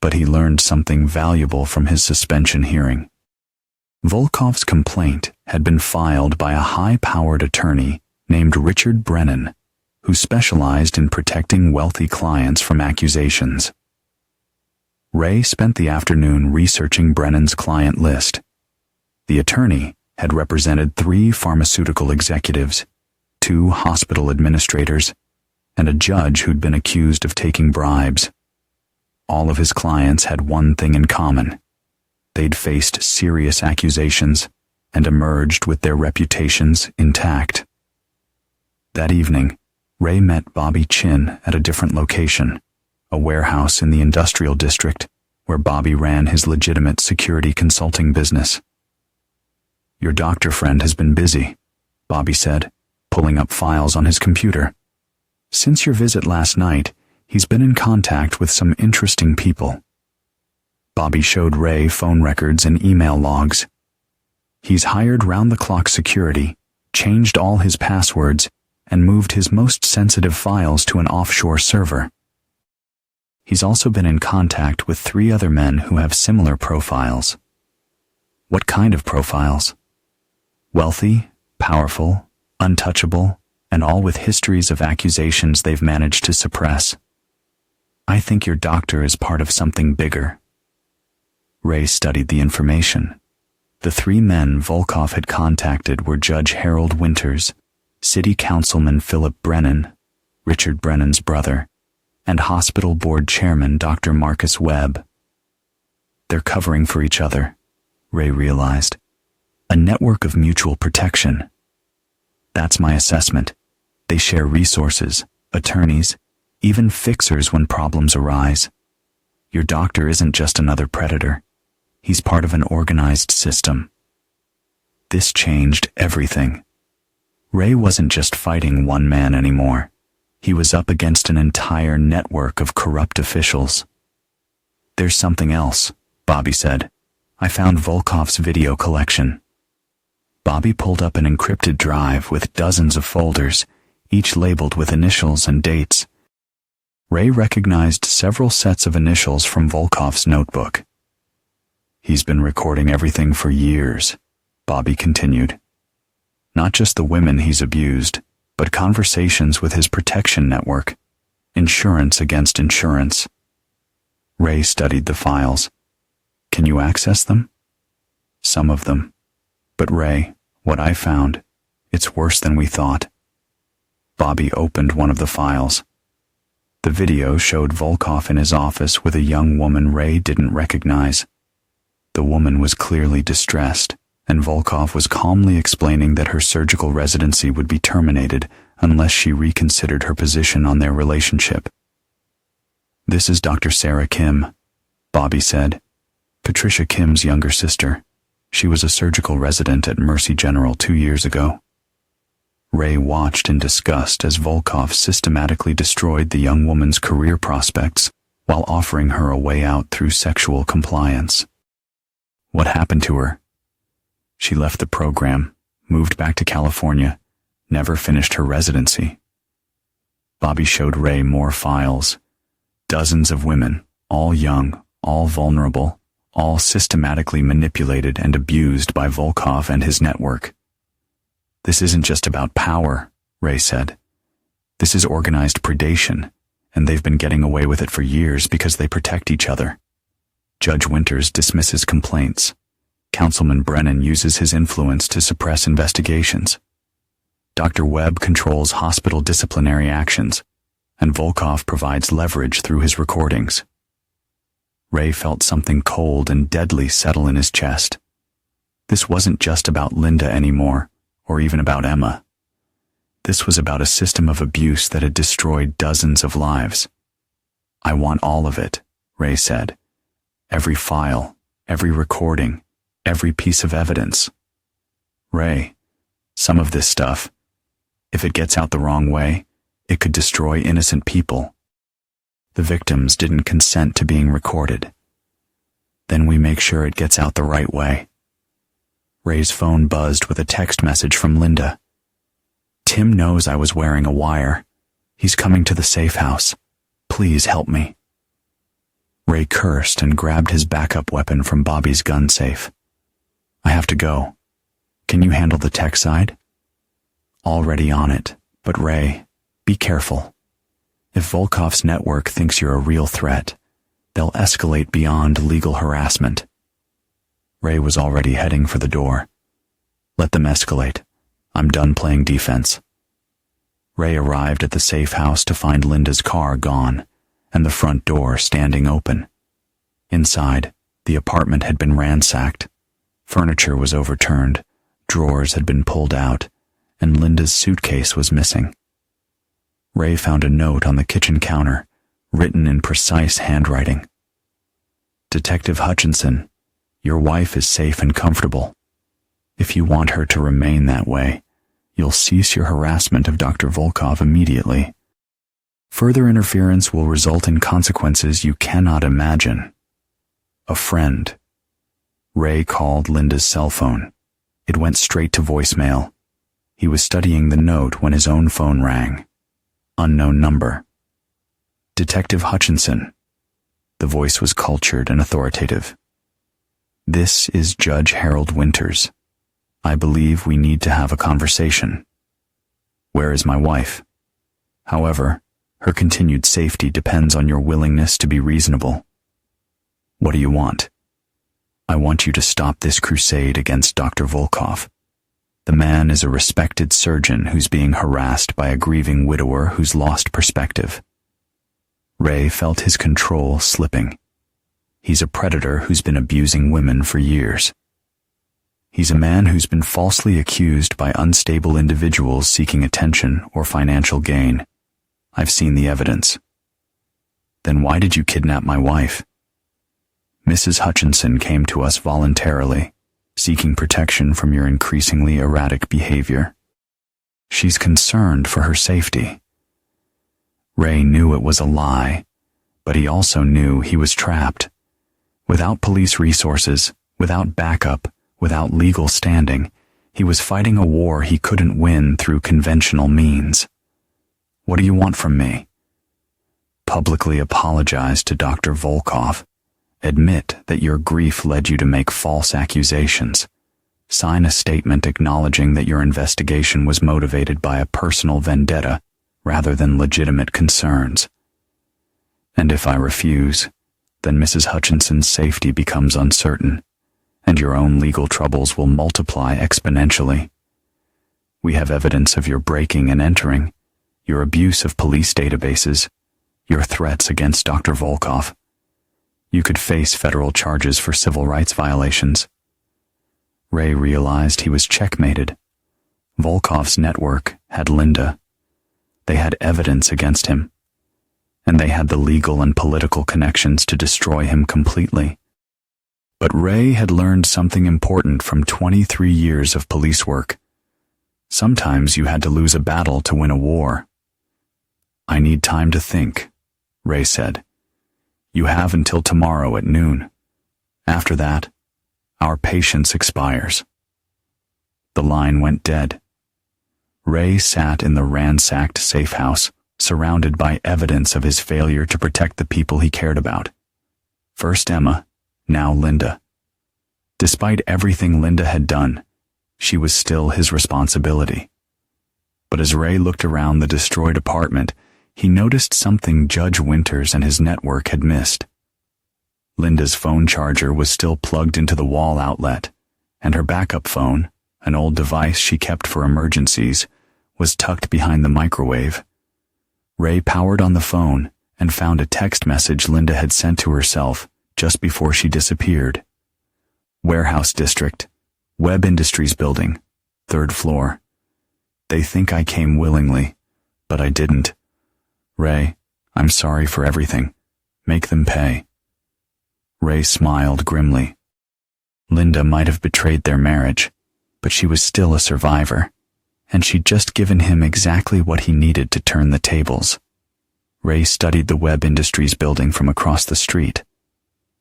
but he learned something valuable from his suspension hearing. Volkov's complaint had been filed by a high-powered attorney named Richard Brennan, who specialized in protecting wealthy clients from accusations. Ray spent the afternoon researching Brennan's client list. The attorney had represented 3 pharmaceutical executives, 2 hospital administrators, and a judge who'd been accused of taking bribes. All of his clients had one thing in common. They'd faced serious accusations and emerged with their reputations intact. That evening, Ray met Bobby Chin at a different location, a warehouse in the industrial district, where Bobby ran his legitimate security consulting business. "Your doctor friend has been busy," Bobby said, pulling up files on his computer. "Since your visit last night, he's been in contact with some interesting people." Bobby showed Ray phone records and email logs. "He's hired round-the-clock security, changed all his passwords, and moved his most sensitive files to an offshore server. He's also been in contact with 3 other men who have similar profiles." "What kind of profiles?" "Wealthy, powerful, untouchable, and all with histories of accusations they've managed to suppress. I think your doctor is part of something bigger." Ray studied the information. The 3 men Volkov had contacted were Judge Harold Winters, City Councilman Philip Brennan, Richard Brennan's brother, and Hospital Board Chairman Dr. Marcus Webb. "They're covering for each other," Ray realized. "A network of mutual protection." "That's my assessment. They share resources, attorneys, even fixers when problems arise. Your doctor isn't just another predator. He's part of an organized system." This changed everything. Ray wasn't just fighting one man anymore. He was up against an entire network of corrupt officials. "There's something else," Bobby said. "I found Volkov's video collection." Bobby pulled up an encrypted drive with dozens of folders, each labeled with initials and dates. Ray recognized several sets of initials from Volkov's notebook. "He's been recording everything for years," Bobby continued. "Not just the women he's abused, but conversations with his protection network, insurance against insurance." Ray studied the files. "Can you access them?" "Some of them. But Ray, what I found, it's worse than we thought." Bobby opened one of the files. The video showed Volkov in his office with a young woman Ray didn't recognize. The woman was clearly distressed, and Volkov was calmly explaining that her surgical residency would be terminated unless she reconsidered her position on their relationship. "This is Dr. Sarah Kim," Bobby said. "Patricia Kim's younger sister. She was a surgical resident at Mercy General 2 years ago." Ray watched in disgust as Volkov systematically destroyed the young woman's career prospects while offering her a way out through sexual compliance. "What happened to her?" "She left the program, moved back to California, never finished her residency." Bobby showed Ray more files. Dozens of women, all young, all vulnerable, all systematically manipulated and abused by Volkov and his network. "This isn't just about power," Ray said. "This is organized predation, and they've been getting away with it for years because they protect each other. Judge Winters dismisses complaints. Councilman Brennan uses his influence to suppress investigations. Dr. Webb controls hospital disciplinary actions, and Volkov provides leverage through his recordings." Ray felt something cold and deadly settle in his chest. This wasn't just about Linda anymore, or even about Emma. This was about a system of abuse that had destroyed dozens of lives. "I want all of it," Ray said. "Every file, every recording, every piece of evidence. Ray, some of this stuff, if it gets out the wrong way, it could destroy innocent people. The victims didn't consent to being recorded. Then we make sure it gets out the right way." Ray's phone buzzed with a text message from Linda. "Tim knows I was wearing a wire. He's coming to the safe house. Please help me." Ray cursed and grabbed his backup weapon from Bobby's gun safe. "I have to go. Can you handle the tech side?" "Already on it, but Ray, be careful. If Volkov's network thinks you're a real threat, they'll escalate beyond legal harassment." Ray was already heading for the door. "Let them escalate. I'm done playing defense." Ray arrived at the safe house to find Linda's car gone and the front door standing open. Inside, the apartment had been ransacked. Furniture was overturned, drawers had been pulled out, and Linda's suitcase was missing. Ray found a note on the kitchen counter, written in precise handwriting. Detective Hutchinson, your wife is safe and comfortable. If you want her to remain that way, you'll cease your harassment of Dr. Volkov immediately. Further interference will result in consequences you cannot imagine. A friend. Ray called Linda's cell phone. It went straight to voicemail. He was studying the note when his own phone rang. Unknown number. Detective Hutchinson. The voice was cultured and authoritative. This is Judge Harold Winters. I believe we need to have a conversation. Where is my wife? However, her continued safety depends on your willingness to be reasonable. What do you want? I want you to stop this crusade against Dr. Volkov. The man is a respected surgeon who's being harassed by a grieving widower who's lost perspective. Ray felt his control slipping. He's a predator who's been abusing women for years. He's a man who's been falsely accused by unstable individuals seeking attention or financial gain. I've seen the evidence. Then why did you kidnap my wife? Mrs. Hutchinson came to us voluntarily, seeking protection from your increasingly erratic behavior. She's concerned for her safety. Ray knew it was a lie, but he also knew he was trapped. Without police resources, without backup, without legal standing, he was fighting a war he couldn't win through conventional means. What do you want from me? Publicly apologize to Dr. Volkov. Admit that your grief led you to make false accusations. Sign a statement acknowledging that your investigation was motivated by a personal vendetta rather than legitimate concerns. And if I refuse, then Mrs. Hutchinson's safety becomes uncertain, and your own legal troubles will multiply exponentially. We have evidence of your breaking and entering, your abuse of police databases, your threats against Dr. Volkov. You could face federal charges for civil rights violations. Ray realized he was checkmated. Volkov's network had Linda. They had evidence against him, and they had the legal and political connections to destroy him completely. But Ray had learned something important from 23 years of police work. Sometimes you had to lose a battle to win a war. I need time to think, Ray said. You have until tomorrow at noon. After that, our patience expires. The line went dead. Ray sat in the ransacked safe house, surrounded by evidence of his failure to protect the people he cared about. First Emma, now Linda. Despite everything Linda had done, she was still his responsibility. But as Ray looked around the destroyed apartment, he noticed something Judge Winters and his network had missed. Linda's phone charger was still plugged into the wall outlet, and her backup phone, an old device she kept for emergencies, was tucked behind the microwave. Ray powered on the phone and found a text message Linda had sent to herself just before she disappeared. Warehouse District, Web Industries Building, 3rd floor. They think I came willingly, but I didn't. Ray, I'm sorry for everything. Make them pay. Ray smiled grimly. Linda might have betrayed their marriage, but she was still a survivor, and she'd just given him exactly what he needed to turn the tables. Ray studied the Web Industries building from across the street.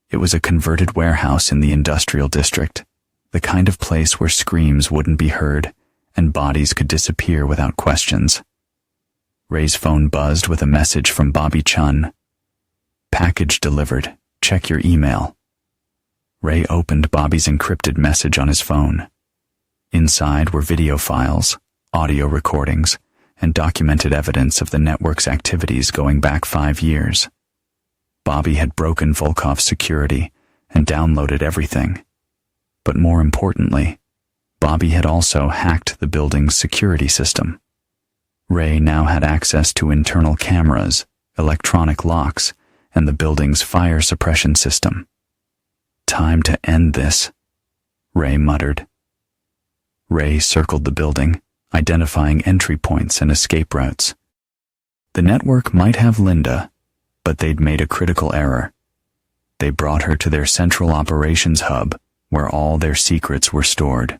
It was a converted warehouse in the industrial district, the kind of place where screams wouldn't be heard and bodies could disappear without questions. Ray's phone buzzed with a message from Bobby Chun. Package delivered. Check your email. Ray opened Bobby's encrypted message on his phone. Inside were video files, audio recordings, and documented evidence of the network's activities going back 5 years. Bobby had broken Volkov's security and downloaded everything. But more importantly, Bobby had also hacked the building's security system. Ray now had access to internal cameras, electronic locks, and the building's fire suppression system. Time to end this, Ray muttered. Ray circled the building, identifying entry points and escape routes. The network might have Linda, but they'd made a critical error. They brought her to their central operations hub, where all their secrets were stored.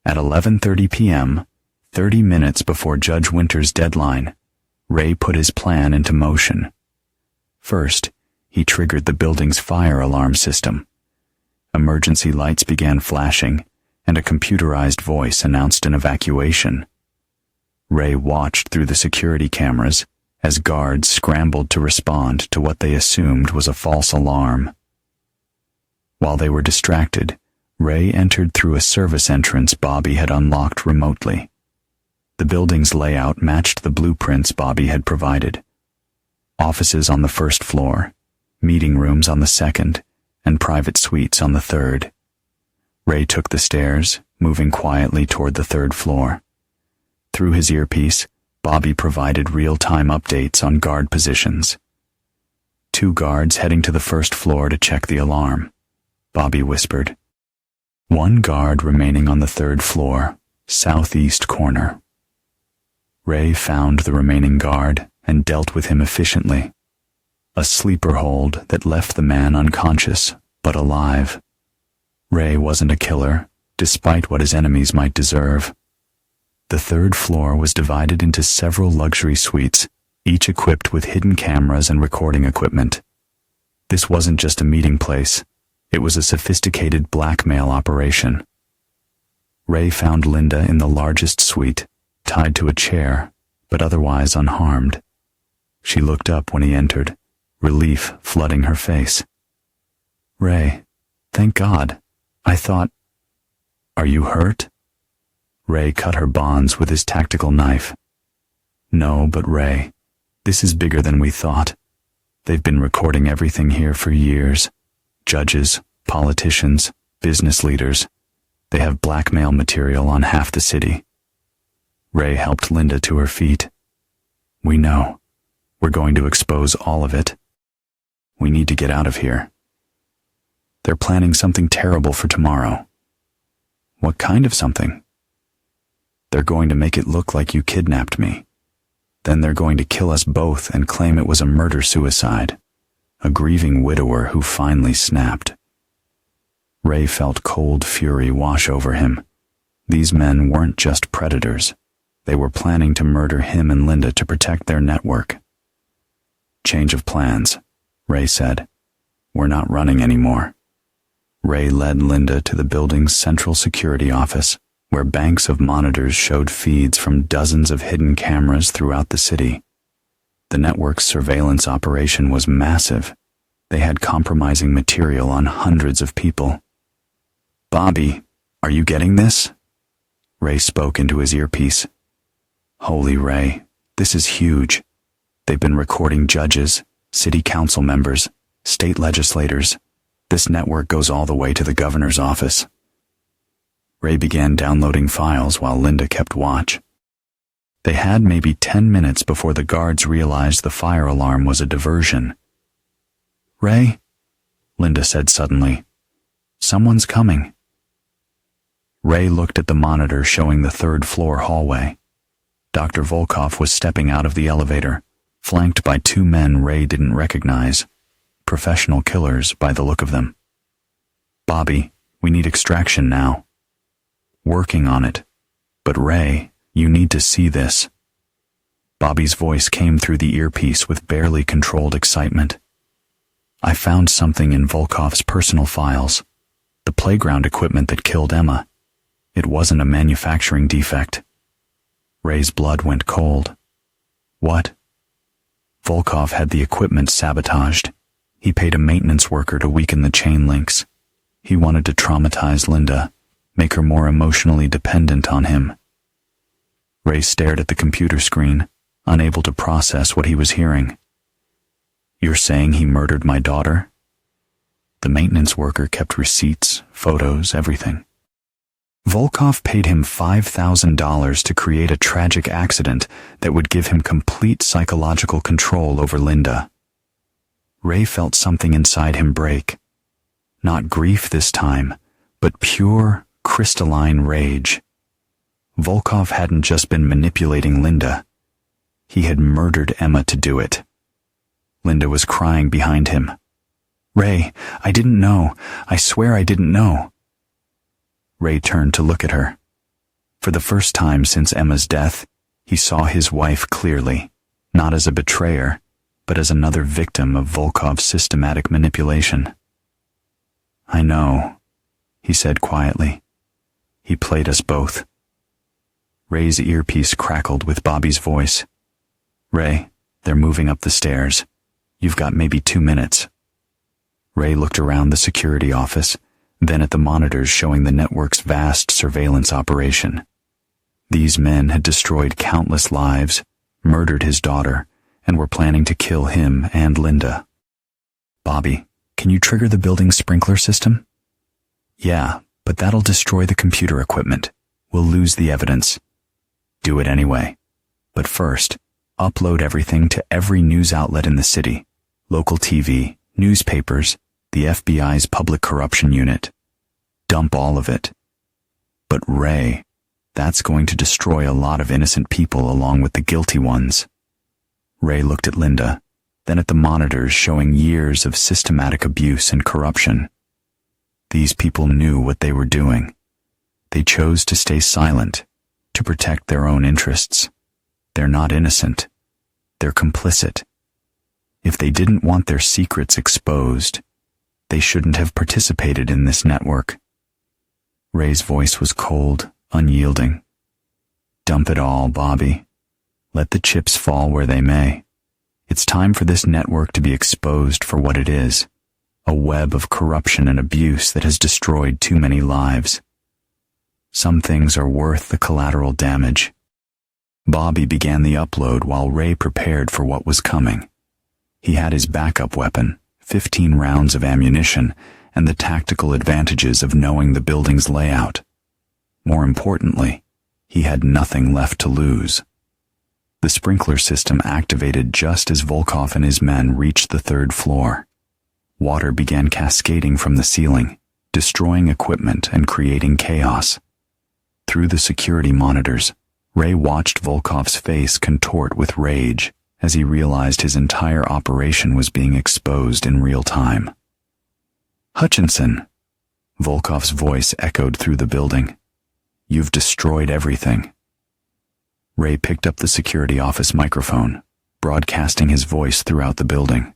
At 11:30 p.m., 30 minutes before Judge Winter's deadline, Ray put his plan into motion. First, he triggered the building's fire alarm system. Emergency lights began flashing, and a computerized voice announced an evacuation. Ray watched through the security cameras as guards scrambled to respond to what they assumed was a false alarm. While they were distracted, Ray entered through a service entrance Bobby had unlocked remotely. The building's layout matched the blueprints Bobby had provided. Offices on the first floor, meeting rooms on the second, and private suites on the third. Ray took the stairs, moving quietly toward the third floor. Through his earpiece, Bobby provided real-time updates on guard positions. 2 guards heading to the first floor to check the alarm. Bobby whispered. 1 guard remaining on the third floor, southeast corner. Ray found the remaining guard and dealt with him efficiently. A sleeper hold that left the man unconscious, but alive. Ray wasn't a killer, despite what his enemies might deserve. The third floor was divided into several luxury suites, each equipped with hidden cameras and recording equipment. This wasn't just a meeting place. It was a sophisticated blackmail operation. Ray found Linda in the largest suite, tied to a chair, but otherwise unharmed. She looked up when he entered, relief flooding her face. Ray, thank God. I thought... Are you hurt? Ray cut her bonds with his tactical knife. No, but Ray, this is bigger than we thought. They've been recording everything here for years. Judges, politicians, business leaders. They have blackmail material on half the city. Ray helped Linda to her feet. We know. We're going to expose all of it. We need to get out of here. They're planning something terrible for tomorrow. What kind of something? They're going to make it look like you kidnapped me. Then they're going to kill us both and claim it was a murder-suicide. A grieving widower who finally snapped. Ray felt cold fury wash over him. These men weren't just predators. They were planning to murder him and Linda to protect their network. Change of plans, Ray said. We're not running anymore. Ray led Linda to the building's central security office, where banks of monitors showed feeds from dozens of hidden cameras throughout the city. The network's surveillance operation was massive. They had compromising material on hundreds of people. Bobby, are you getting this? Ray spoke into his earpiece. Holy Ray, this is huge. They've been recording judges, city council members, state legislators. This network goes all the way to the governor's office. Ray began downloading files while Linda kept watch. They had maybe 10 minutes before the guards realized the fire alarm was a diversion. Ray, Linda said suddenly, someone's coming. Ray looked at the monitor showing the third-floor hallway. Dr. Volkov was stepping out of the elevator, flanked by 2 men Ray didn't recognize. Professional killers by the look of them. Bobby, we need extraction now. Working on it. But Ray, you need to see this. Bobby's voice came through the earpiece with barely controlled excitement. I found something in Volkov's personal files. The playground equipment that killed Emma. It wasn't a manufacturing defect. Ray's blood went cold. What? Volkov had the equipment sabotaged. He paid a maintenance worker to weaken the chain links. He wanted to traumatize Linda, make her more emotionally dependent on him. Ray stared at the computer screen, unable to process what he was hearing. You're saying he murdered my daughter? The maintenance worker kept receipts, photos, everything. Volkov paid him $5,000 to create a tragic accident that would give him complete psychological control over Linda. Ray felt something inside him break. Not grief this time, but pure, crystalline rage. Volkov hadn't just been manipulating Linda. He had murdered Emma to do it. Linda was crying behind him. Ray, I didn't know. I swear I didn't know. Ray turned to look at her. For the first time since Emma's death, he saw his wife clearly, not as a betrayer, but as another victim of Volkov's systematic manipulation. I know, he said quietly. He played us both. Ray's earpiece crackled with Bobby's voice. Ray, they're moving up the stairs. You've got maybe 2 minutes. Ray looked around the security office, then at the monitors showing the network's vast surveillance operation. These men had destroyed countless lives, murdered his daughter, and were planning to kill him and Linda. Bobby, can you trigger the building's sprinkler system? Yeah, but that'll destroy the computer equipment. We'll lose the evidence. Do it anyway. But first, upload everything to every news outlet in the city, local TV, newspapers, the FBI's public corruption unit. Dump all of it. But Ray, that's going to destroy a lot of innocent people along with the guilty ones. Ray looked at Linda, then at the monitors showing years of systematic abuse and corruption. These people knew what they were doing. They chose to stay silent, to protect their own interests. They're not innocent. They're complicit. If they didn't want their secrets exposed, they shouldn't have participated in this network. Ray's voice was cold, unyielding. Dump it all, Bobby. Let the chips fall where they may. It's time for this network to be exposed for what it is, a web of corruption and abuse that has destroyed too many lives. Some things are worth the collateral damage. Bobby began the upload while Ray prepared for what was coming. He had his backup weapon, 15 rounds of ammunition, and the tactical advantages of knowing the building's layout. More importantly, he had nothing left to lose. The sprinkler system activated just as Volkov and his men reached the 3rd floor. Water began cascading from the ceiling, destroying equipment and creating chaos. Through the security monitors, Ray watched Volkov's face contort with rage as he realized his entire operation was being exposed in real time. Hutchinson, Volkov's voice echoed through the building. You've destroyed everything. Ray picked up the security office microphone, broadcasting his voice throughout the building.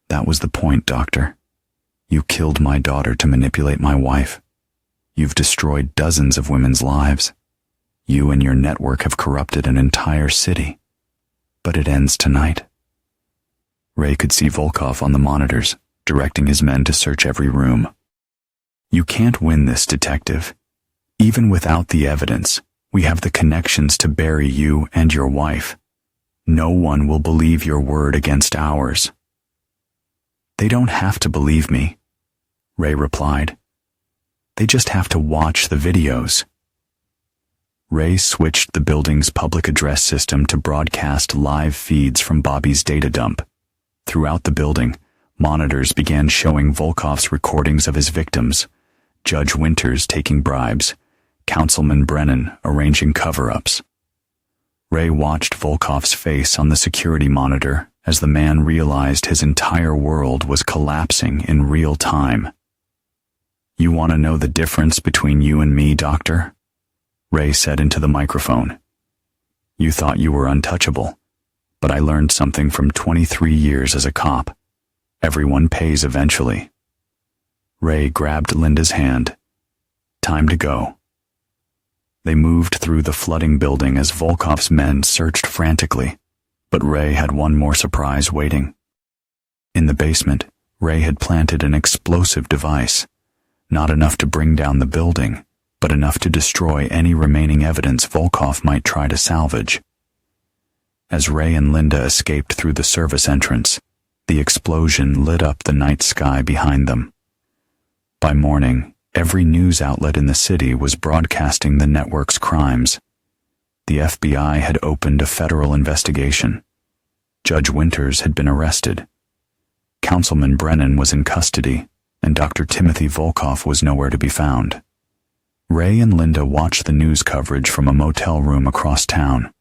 That was the point, Doctor. You killed my daughter to manipulate my wife. You've destroyed dozens of women's lives. You and your network have corrupted an entire city. But it ends tonight. Ray could see Volkov on the monitors, directing his men to search every room. You can't win this, Detective. Even without the evidence, we have the connections to bury you and your wife. No one will believe your word against ours. They don't have to believe me, Ray replied. They just have to watch the videos. Ray switched the building's public address system to broadcast live feeds from Bobby's data dump. Throughout the building, monitors began showing Volkov's recordings of his victims, Judge Winters taking bribes, Councilman Brennan arranging cover-ups. Ray watched Volkov's face on the security monitor as the man realized his entire world was collapsing in real time. You want to know the difference between you and me, Doctor? Ray said into the microphone. You thought you were untouchable, but I learned something from 23 years as a cop. Everyone pays eventually. Ray grabbed Linda's hand. Time to go. They moved through the flooding building as Volkov's men searched frantically, but Ray had one more surprise waiting. In the basement, Ray had planted an explosive device, not enough to bring down the building, but enough to destroy any remaining evidence Volkov might try to salvage. As Ray and Linda escaped through the service entrance, the explosion lit up the night sky behind them. By morning, every news outlet in the city was broadcasting the network's crimes. The FBI had opened a federal investigation. Judge Winters had been arrested. Councilman Brennan was in custody, and Dr. Timothy Volkov was nowhere to be found. Ray and Linda watched the news coverage from a motel room across town.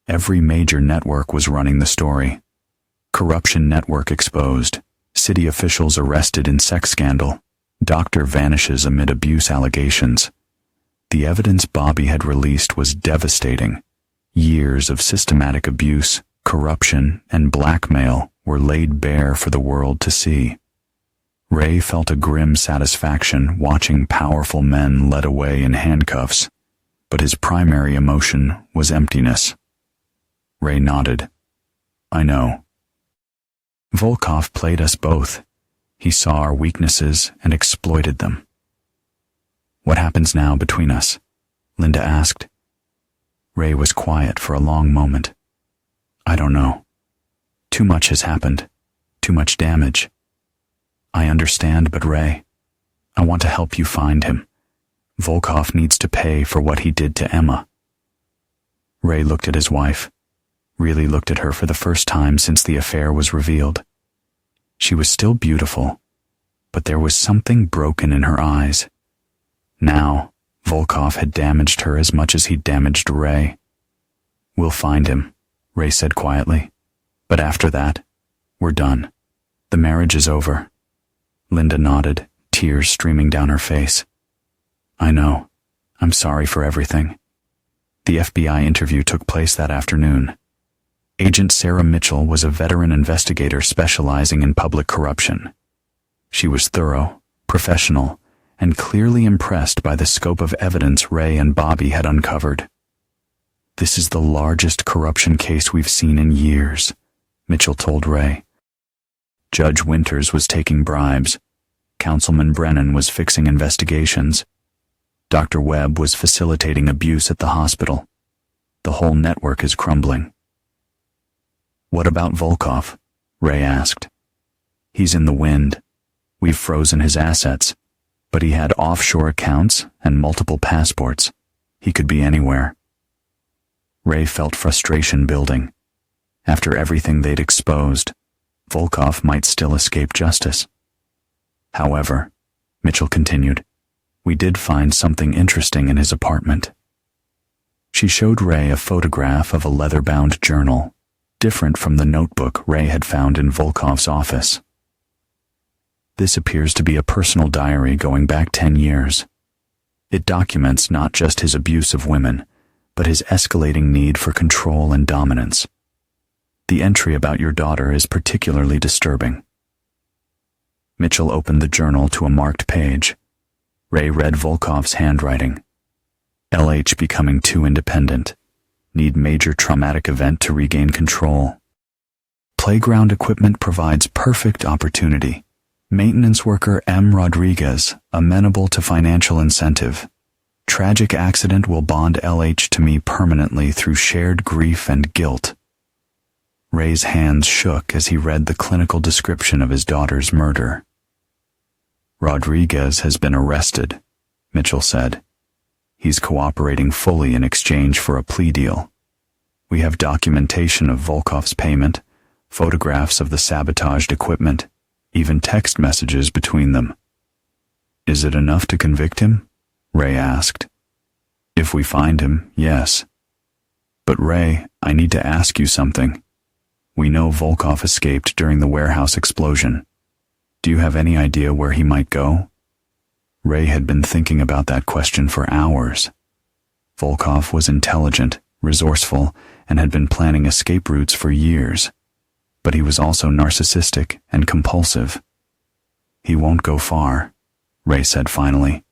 Every major network was running the story. Corruption network exposed. City officials arrested in sex scandal. Doctor vanishes amid abuse allegations. The evidence Bobby had released was devastating. Years of systematic abuse, corruption, and blackmail were laid bare for the world to see. Ray felt a grim satisfaction watching powerful men led away in handcuffs, but his primary emotion was emptiness. Ray nodded. I know. Volkov played us both. He saw our weaknesses and exploited them. What happens now between us? Linda asked. Ray was quiet for a long moment. I don't know. Too much has happened. Too much damage. I understand, but Ray, I want to help you find him. Volkov needs to pay for what he did to Emma. Ray looked at his wife, really looked at her for the first time since the affair was revealed. She was still beautiful, but there was something broken in her eyes. Now, Volkov had damaged her as much as he'd damaged Ray. We'll find him, Ray said quietly. But after that, we're done. The marriage is over. Linda nodded, tears streaming down her face. I know. I'm sorry for everything. The FBI interview took place that afternoon. Agent Sarah Mitchell was a veteran investigator specializing in public corruption. She was thorough, professional, and clearly impressed by the scope of evidence Ray and Bobby had uncovered. This is the largest corruption case we've seen in years, Mitchell told Ray. Judge Winters was taking bribes. Councilman Brennan was fixing investigations. Dr. Webb was facilitating abuse at the hospital. The whole network is crumbling. What about Volkov? Ray asked. He's in the wind. We've frozen his assets, but he had offshore accounts and multiple passports. He could be anywhere. Ray felt frustration building. After everything they'd exposed, Volkov might still escape justice. However, Mitchell continued, we did find something interesting in his apartment. She showed Ray a photograph of a leather-bound journal, different from the notebook Ray had found in Volkov's office. This appears to be a personal diary going back 10 years. It documents not just his abuse of women, but his escalating need for control and dominance. The entry about your daughter is particularly disturbing. Mitchell opened the journal to a marked page. Ray read Volkov's handwriting. LH becoming too independent. Need major traumatic event to regain control. Playground equipment provides perfect opportunity. Maintenance worker M. Rodriguez, amenable to financial incentive. Tragic accident will bond LH to me permanently through shared grief and guilt. Ray's hands shook as he read the clinical description of his daughter's murder. Rodriguez has been arrested, Mitchell said. He's cooperating fully in exchange for a plea deal. We have documentation of Volkov's payment, photographs of the sabotaged equipment, even text messages between them. Is it enough to convict him? Ray asked. If we find him, yes. But Ray, I need to ask you something. We know Volkov escaped during the warehouse explosion. Do you have any idea where he might go? Ray had been thinking about that question for hours. Volkov was intelligent, resourceful, and had been planning escape routes for years. But he was also narcissistic and compulsive. He won't go far, Ray said finally.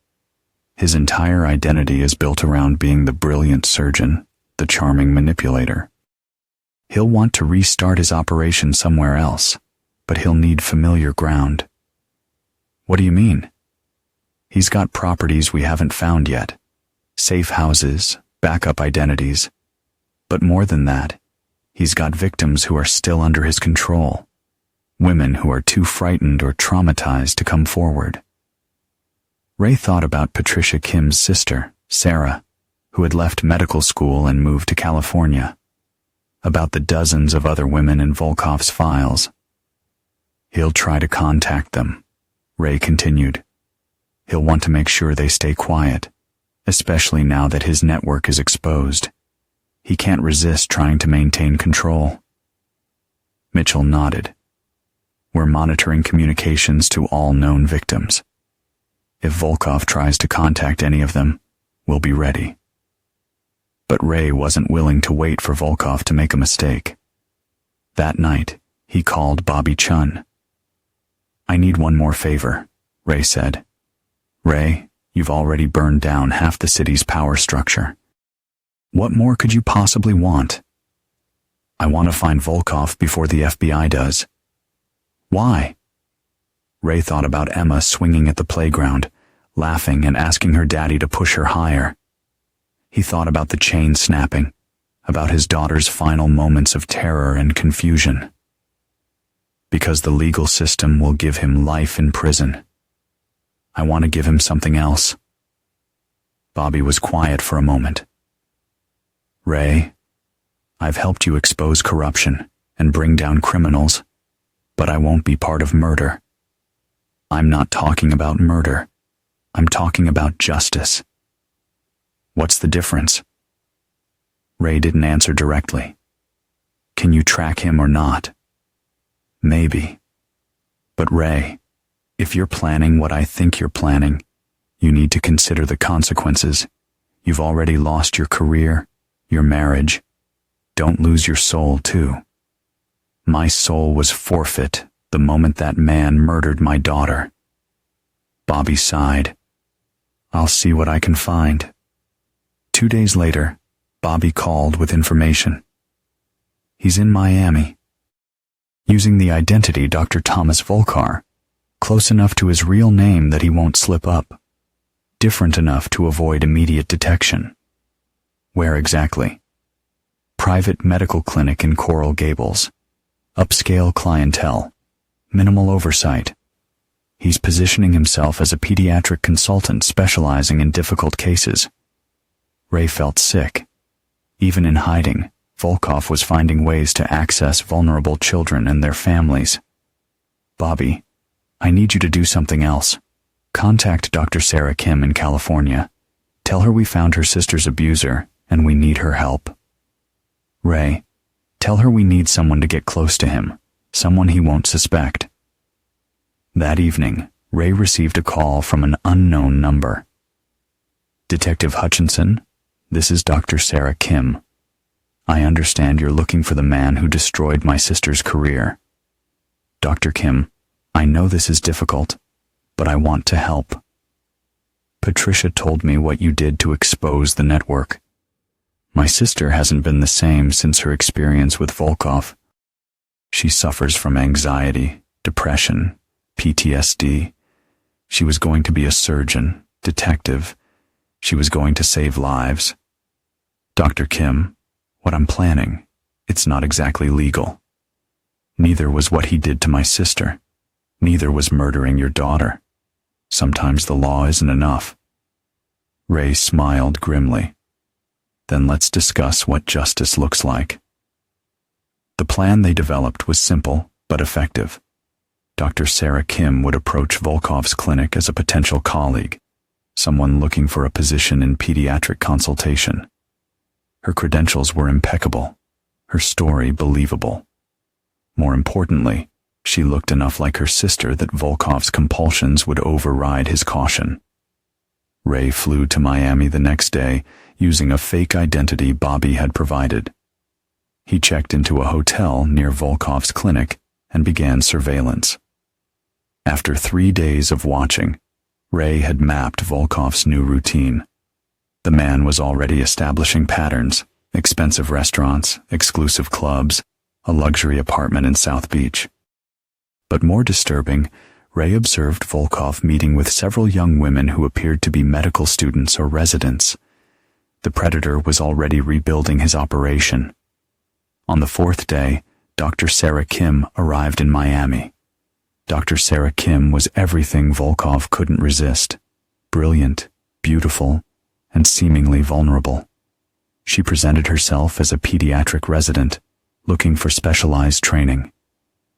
His entire identity is built around being the brilliant surgeon, the charming manipulator. He'll want to restart his operation somewhere else, but he'll need familiar ground. What do you mean? He's got properties we haven't found yet. Safe houses, backup identities. But more than that, he's got victims who are still under his control. Women who are too frightened or traumatized to come forward. Ray thought about Patricia Kim's sister, Sarah, who had left medical school and moved to California. About the dozens of other women in Volkov's files. He'll try to contact them, Ray continued. He'll want to make sure they stay quiet, especially now that his network is exposed. He can't resist trying to maintain control. Mitchell nodded. We're monitoring communications to all known victims. If Volkov tries to contact any of them, we'll be ready." But Ray wasn't willing to wait for Volkov to make a mistake. That night, he called Bobby Chun. "I need one more favor," Ray said. "Ray, you've already burned down half the city's power structure. What more could you possibly want?" "I want to find Volkov before the FBI does." "Why?" Ray thought about Emma swinging at the playground, laughing and asking her daddy to push her higher. He thought about the chain snapping, about his daughter's final moments of terror and confusion. "Because the legal system will give him life in prison. I want to give him something else." Bobby was quiet for a moment. "Ray, I've helped you expose corruption and bring down criminals, but I won't be part of murder. I'm not talking about murder. I'm talking about justice." "What's the difference?" Ray didn't answer directly. "Can you track him or not?" "Maybe. But Ray, if you're planning what I think you're planning, you need to consider the consequences. You've already lost your career, your marriage. Don't lose your soul, too. My soul was forfeit the moment that man murdered my daughter." Bobby sighed. "I'll see what I can find." 2 days later, Bobby called with information. "He's in Miami. Using the identity Dr. Thomas Volkar, close enough to his real name that he won't slip up, different enough to avoid immediate detection." "Where exactly?" "Private medical clinic in Coral Gables. Upscale clientele. Minimal oversight. He's positioning himself as a pediatric consultant specializing in difficult cases." Ray felt sick. Even in hiding, Volkov was finding ways to access vulnerable children and their families. "Bobby, I need you to do something else. Contact Dr. Sarah Kim in California. Tell her we found her sister's abuser and we need her help. Ray, tell her we need someone to get close to him, someone he won't suspect." That evening, Ray received a call from an unknown number. "Detective Hutchinson, this is Dr. Sarah Kim. I understand you're looking for the man who destroyed my sister's career. Dr. Kim, I know this is difficult, but I want to help. Patricia told me what you did to expose the network. My sister hasn't been the same since her experience with Volkov. She suffers from anxiety, depression, PTSD. She was going to be a surgeon, detective. She was going to save lives. Dr. Kim, what I'm planning, it's not exactly legal. Neither was what he did to my sister. Neither was murdering your daughter. Sometimes the law isn't enough." Ray smiled grimly. "Then let's discuss what justice looks like." The plan they developed was simple but effective. Dr. Sarah Kim would approach Volkov's clinic as a potential colleague, someone looking for a position in pediatric consultation. Her credentials were impeccable, her story believable. More importantly, she looked enough like her sister that Volkov's compulsions would override his caution. Ray flew to Miami the next day using a fake identity Bobby had provided. He checked into a hotel near Volkov's clinic and began surveillance. After 3 days of watching, Ray had mapped Volkov's new routine. The man was already establishing patterns: expensive restaurants, exclusive clubs, a luxury apartment in South Beach. But more disturbing, Ray observed Volkov meeting with several young women who appeared to be medical students or residents. The predator was already rebuilding his operation. On the 4th day, Dr. Sarah Kim arrived in Miami. Dr. Sarah Kim was everything Volkov couldn't resist: brilliant, beautiful, and seemingly vulnerable. She presented herself as a pediatric resident, looking for specialized training,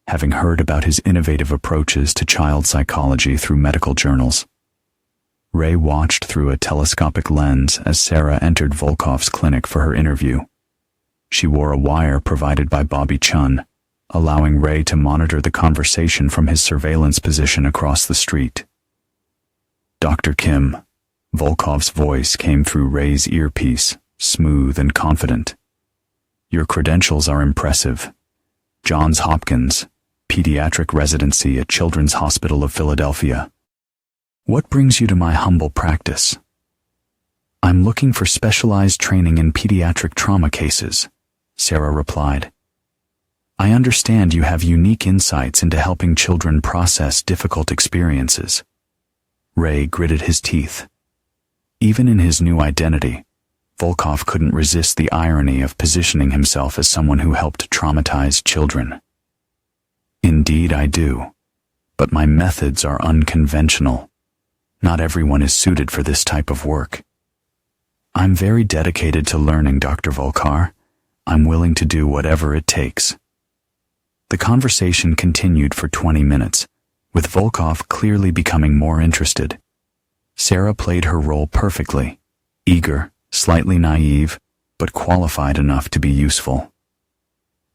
having heard about his innovative approaches to child psychology through medical journals. Ray watched through a telescopic lens as Sarah entered Volkov's clinic for her interview. She wore a wire provided by Bobby Chun, allowing Ray to monitor the conversation from his surveillance position across the street. "Dr. Kim," Volkov's voice came through Ray's earpiece, smooth and confident. "Your credentials are impressive. Johns Hopkins, pediatric residency at Children's Hospital of Philadelphia. What brings you to my humble practice?" "I'm looking for specialized training in pediatric trauma cases," Sarah replied. "I understand you have unique insights into helping children process difficult experiences." Ray gritted his teeth. Even in his new identity, Volkov couldn't resist the irony of positioning himself as someone who helped traumatize children. "Indeed I do, but my methods are unconventional. Not everyone is suited for this type of work." "I'm very dedicated to learning, Dr. Volkar. I'm willing to do whatever it takes." The conversation continued for 20 minutes, with Volkov clearly becoming more interested. Sarah played her role perfectly, eager, slightly naive, but qualified enough to be useful.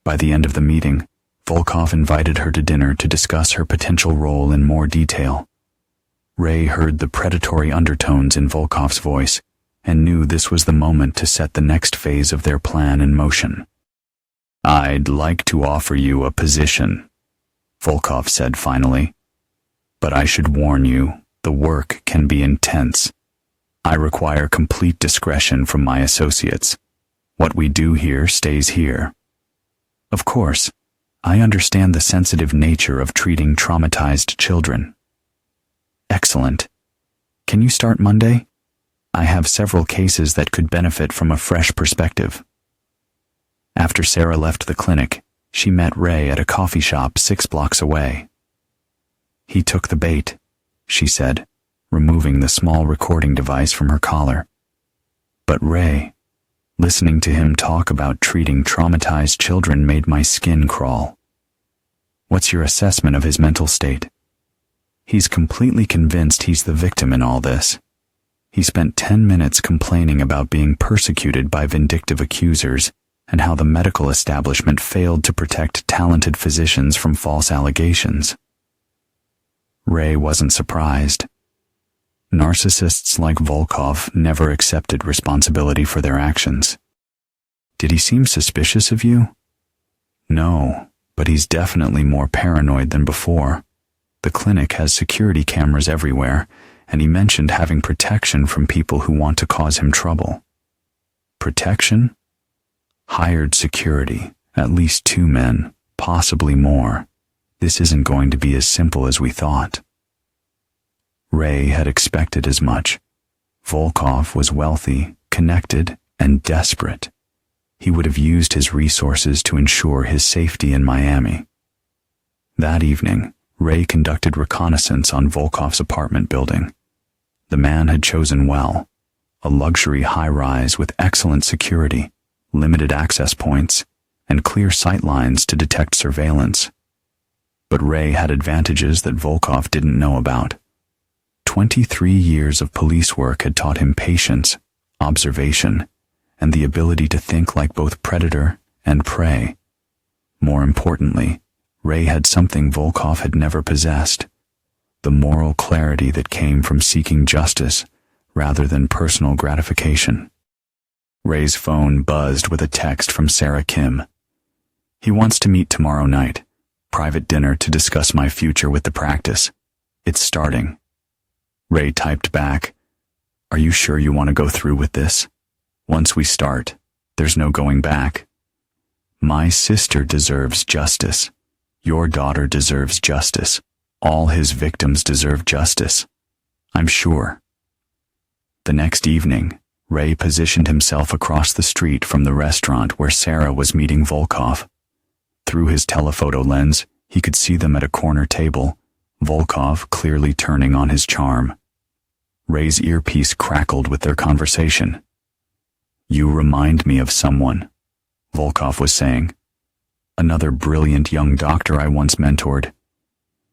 By the end of the meeting, Volkov invited her to dinner to discuss her potential role in more detail. Ray heard the predatory undertones in Volkov's voice and knew this was the moment to set the next phase of their plan in motion. "I'd like to offer you a position," Volkov said finally. "But I should warn you, the work can be intense. I require complete discretion from my associates. What we do here stays here." "Of course, I understand the sensitive nature of treating traumatized children." "Excellent. Can you start Monday? I have several cases that could benefit from a fresh perspective." After Sarah left the clinic, she met Ray at a coffee shop 6 blocks away. "He took the bait," she said, removing the small recording device from her collar. But Ray, listening to him talk about treating traumatized children made my skin crawl. "What's your assessment of his mental state?" "He's completely convinced he's the victim in all this. He spent 10 minutes complaining about being persecuted by vindictive accusers and how the medical establishment failed to protect talented physicians from false allegations." Ray wasn't surprised. Narcissists like Volkov never accepted responsibility for their actions. "Did he seem suspicious of you?" "No, but he's definitely more paranoid than before. The clinic has security cameras everywhere, and he mentioned having protection from people who want to cause him trouble." "Protection?" "Hired security, at least 2 men, possibly more. This isn't going to be as simple as we thought." Ray had expected as much. Volkov was wealthy, connected, and desperate. He would have used his resources to ensure his safety in Miami. That evening, Ray conducted reconnaissance on Volkov's apartment building. The man had chosen well, a luxury high-rise with excellent security, limited access points, and clear sight lines to detect surveillance. But Ray had advantages that Volkov didn't know about. 23 years of police work had taught him patience, observation, and the ability to think like both predator and prey. More importantly, Ray had something Volkov had never possessed: the moral clarity that came from seeking justice rather than personal gratification. Ray's phone buzzed with a text from Sarah Kim. "He wants to meet tomorrow night. Private dinner to discuss my future with the practice. It's starting." Ray typed back, "Are you sure you want to go through with this? Once we start, there's no going back. My sister deserves justice. Your daughter deserves justice. All his victims deserve justice. I'm sure." The next evening, Ray positioned himself across the street from the restaurant where Sarah was meeting Volkov. Through his telephoto lens, he could see them at a corner table, Volkov clearly turning on his charm. Ray's earpiece crackled with their conversation. "You remind me of someone," Volkov was saying. "Another brilliant young doctor I once mentored.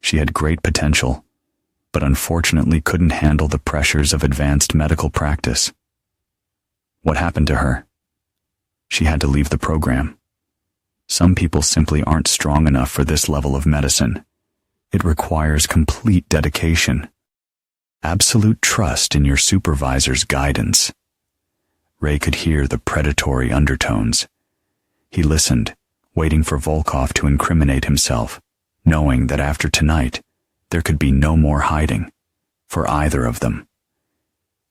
She had great potential, but unfortunately couldn't handle the pressures of advanced medical practice. What happened to her?" "She had to leave the program." Some people simply aren't strong enough for this level of medicine. It requires complete dedication. Absolute trust in your supervisor's guidance. Ray could hear the predatory undertones. He listened, waiting for Volkov to incriminate himself, knowing that after tonight, there could be no more hiding, for either of them.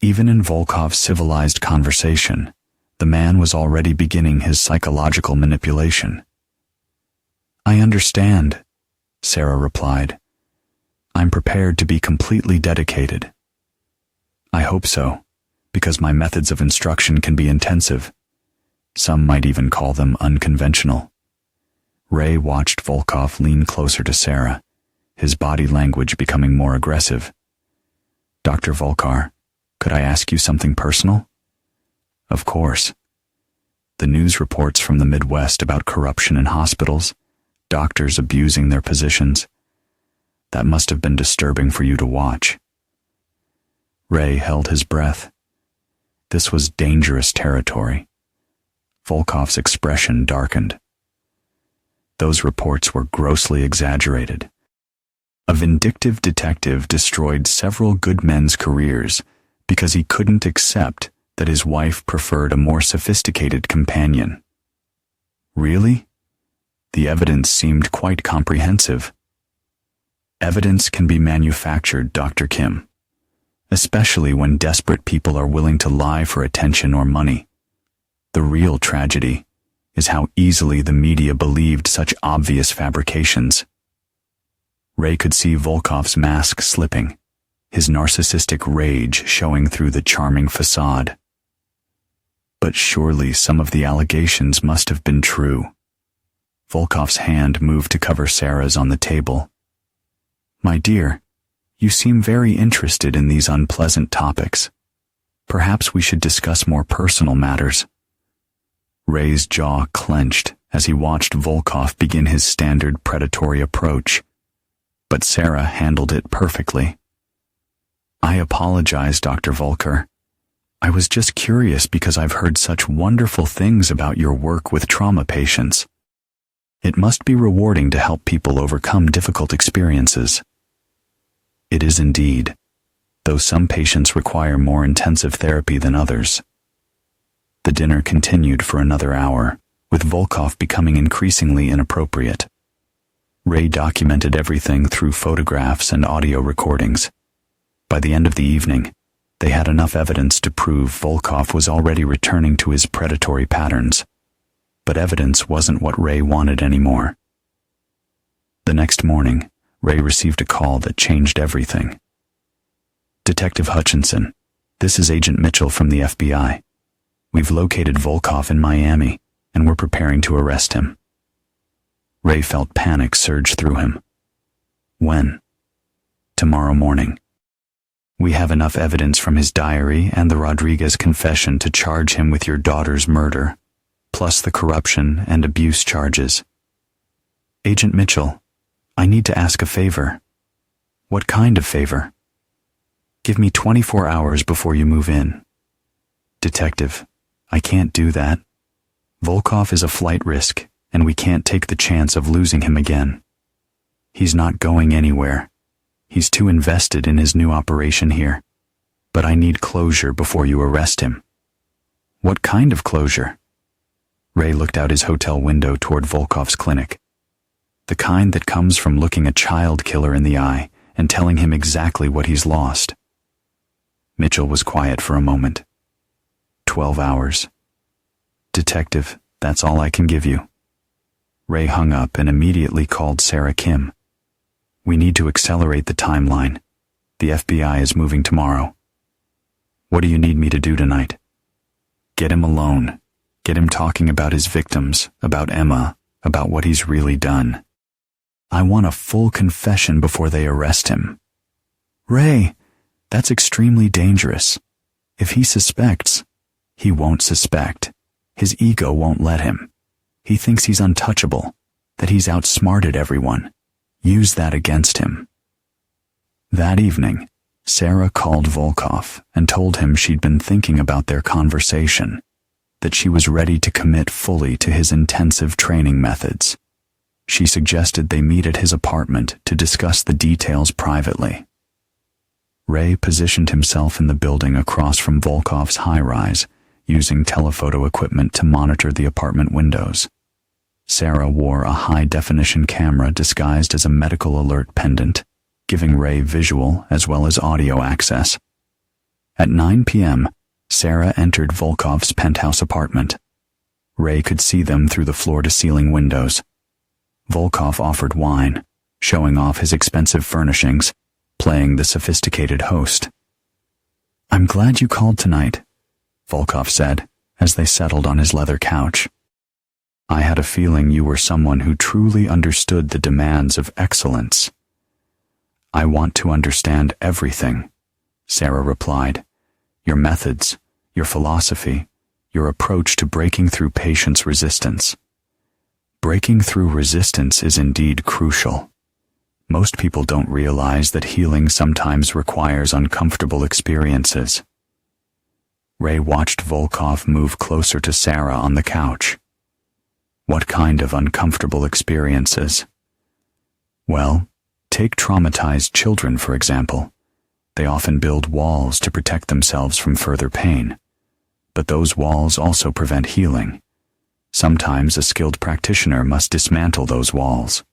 Even in Volkov's civilized conversation, the man was already beginning his psychological manipulation. "I understand," Sarah replied. "I'm prepared to be completely dedicated." "I hope so, because my methods of instruction can be intensive. Some might even call them unconventional." Ray watched Volkov lean closer to Sarah, his body language becoming more aggressive. "Dr. Volkar, could I ask you something personal?" "Of course." "The news reports from the Midwest about corruption in hospitals, doctors abusing their positions. That must have been disturbing for you to watch." Ray held his breath. This was dangerous territory. Volkov's expression darkened. Those reports were grossly exaggerated. A vindictive detective destroyed several good men's careers because he couldn't accept that his wife preferred a more sophisticated companion. Really? The evidence seemed quite comprehensive. Evidence can be manufactured, Dr. Kim, especially when desperate people are willing to lie for attention or money. The real tragedy is how easily the media believed such obvious fabrications. Ray could see Volkov's mask slipping, his narcissistic rage showing through the charming facade. But surely some of the allegations must have been true. Volkov's hand moved to cover Sarah's on the table. "My dear, you seem very interested in these unpleasant topics. Perhaps we should discuss more personal matters." Ray's jaw clenched as he watched Volkov begin his standard predatory approach, but Sarah handled it perfectly. "I apologize, Dr. Volker. I was just curious because I've heard such wonderful things about your work with trauma patients. It must be rewarding to help people overcome difficult experiences." "It is indeed, though some patients require more intensive therapy than others." The dinner continued for another hour, with Volkov becoming increasingly inappropriate. Ray documented everything through photographs and audio recordings. By the end of the evening, they had enough evidence to prove Volkov was already returning to his predatory patterns. But evidence wasn't what Ray wanted anymore. The next morning, Ray received a call that changed everything. "Detective Hutchinson, this is Agent Mitchell from the FBI. We've located Volkov in Miami, and we're preparing to arrest him." Ray felt panic surge through him. "When?" "Tomorrow morning. We have enough evidence from his diary and the Rodriguez confession to charge him with your daughter's murder, plus the corruption and abuse charges." "Agent Mitchell, I need to ask a favor." "What kind of favor?" "Give me 24 hours before you move in." "Detective, I can't do that. Volkov is a flight risk, and we can't take the chance of losing him again. He's not going anywhere. He's too invested in his new operation here. But I need closure before you arrest him." "What kind of closure?" Ray looked out his hotel window toward Volkov's clinic. The kind that comes from looking a child killer in the eye and telling him exactly what he's lost. Mitchell was quiet for a moment. 12 hours. "Detective, that's all I can give you." Ray hung up and immediately called Sarah Kim. "We need to accelerate the timeline. The FBI is moving tomorrow." "What do you need me to do tonight?" "Get him alone. Get him talking about his victims, about Emma, about what he's really done. I want a full confession before they arrest him." "Ray, that's extremely dangerous. If he suspects..." "He won't suspect. His ego won't let him. He thinks he's untouchable, that he's outsmarted everyone. Use that against him." That evening, Sarah called Volkov and told him she'd been thinking about their conversation. that she was ready to commit fully to his intensive training methods. She suggested they meet at his apartment to discuss the details privately. Ray positioned himself in the building across from Volkov's high-rise, using telephoto equipment to monitor the apartment windows. Sarah wore a high-definition camera disguised as a medical alert pendant, giving Ray visual as well as audio access. At 9 p.m., Sarah entered Volkov's penthouse apartment. Ray could see them through the floor-to-ceiling windows. Volkov offered wine, showing off his expensive furnishings, playing the sophisticated host. "I'm glad you called tonight," Volkov said, as they settled on his leather couch. "I had a feeling you were someone who truly understood the demands of excellence." "I want to understand everything," Sarah replied. "Your methods, your philosophy, your approach to breaking through patients' resistance." Breaking through resistance is indeed crucial. Most people don't realize that healing sometimes requires uncomfortable experiences. Ray watched Volkov move closer to Sarah on the couch. "What kind of uncomfortable experiences?" "Well, take traumatized children, for example. They often build walls to protect themselves from further pain. But those walls also prevent healing. Sometimes a skilled practitioner must dismantle those walls."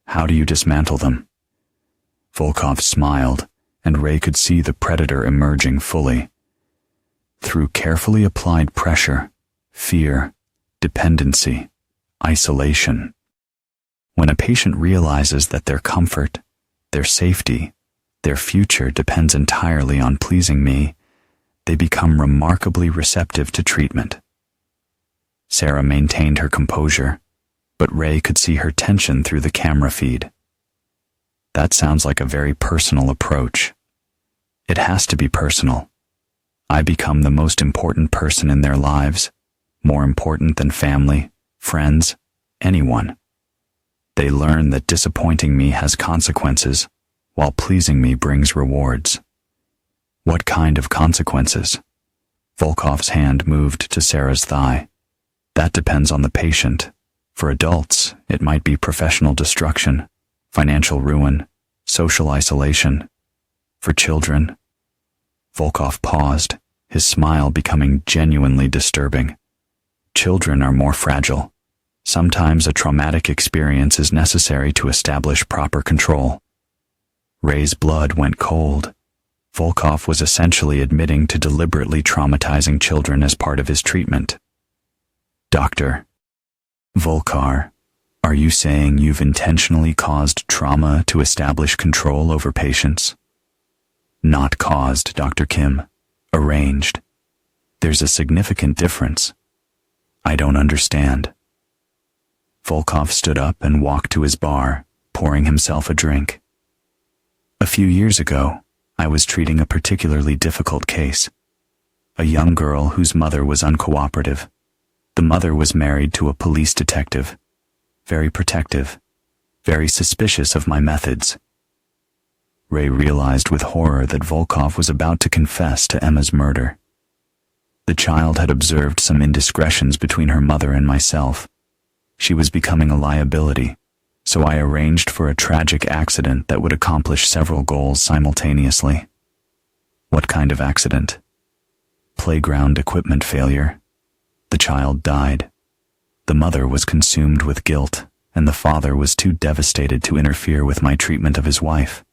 "How do you dismantle them?" Volkov smiled, and Ray could see the predator emerging fully. "Through carefully applied pressure, fear, dependency, isolation. When a patient realizes that their comfort, their safety, their future depends entirely on pleasing me, they become remarkably receptive to treatment." Sarah maintained her composure, but Ray could see her tension through the camera feed. "That sounds like a very personal approach." "It has to be personal. I become the most important person in their lives, more important than family, friends, anyone. They learn that disappointing me has consequences, while pleasing me brings rewards." "What kind of consequences?" Volkov's hand moved to Sarah's thigh. "That depends on the patient. For adults, it might be professional destruction, financial ruin, social isolation. For children..." Volkov paused, his smile becoming genuinely disturbing. "Children are more fragile. Sometimes a traumatic experience is necessary to establish proper control." Ray's blood went cold. Volkov was essentially admitting to deliberately traumatizing children as part of his treatment. "Dr. Volkar, are you saying you've intentionally caused trauma to establish control over patients?" "Not caused, Dr. Kim. Arranged. There's a significant difference." "I don't understand." Volkov stood up and walked to his bar, pouring himself a drink. "A few years ago, I was treating a particularly difficult case. A young girl whose mother was uncooperative. The mother was married to a police detective, very protective, very suspicious of my methods." Ray realized with horror that Volkov was about to confess to Emma's murder. "The child had observed some indiscretions between her mother and myself. She was becoming a liability, so I arranged for a tragic accident that would accomplish several goals simultaneously." "What kind of accident?" "Playground equipment failure. The child died. The mother was consumed with guilt, and the father was too devastated to interfere with my treatment of his wife."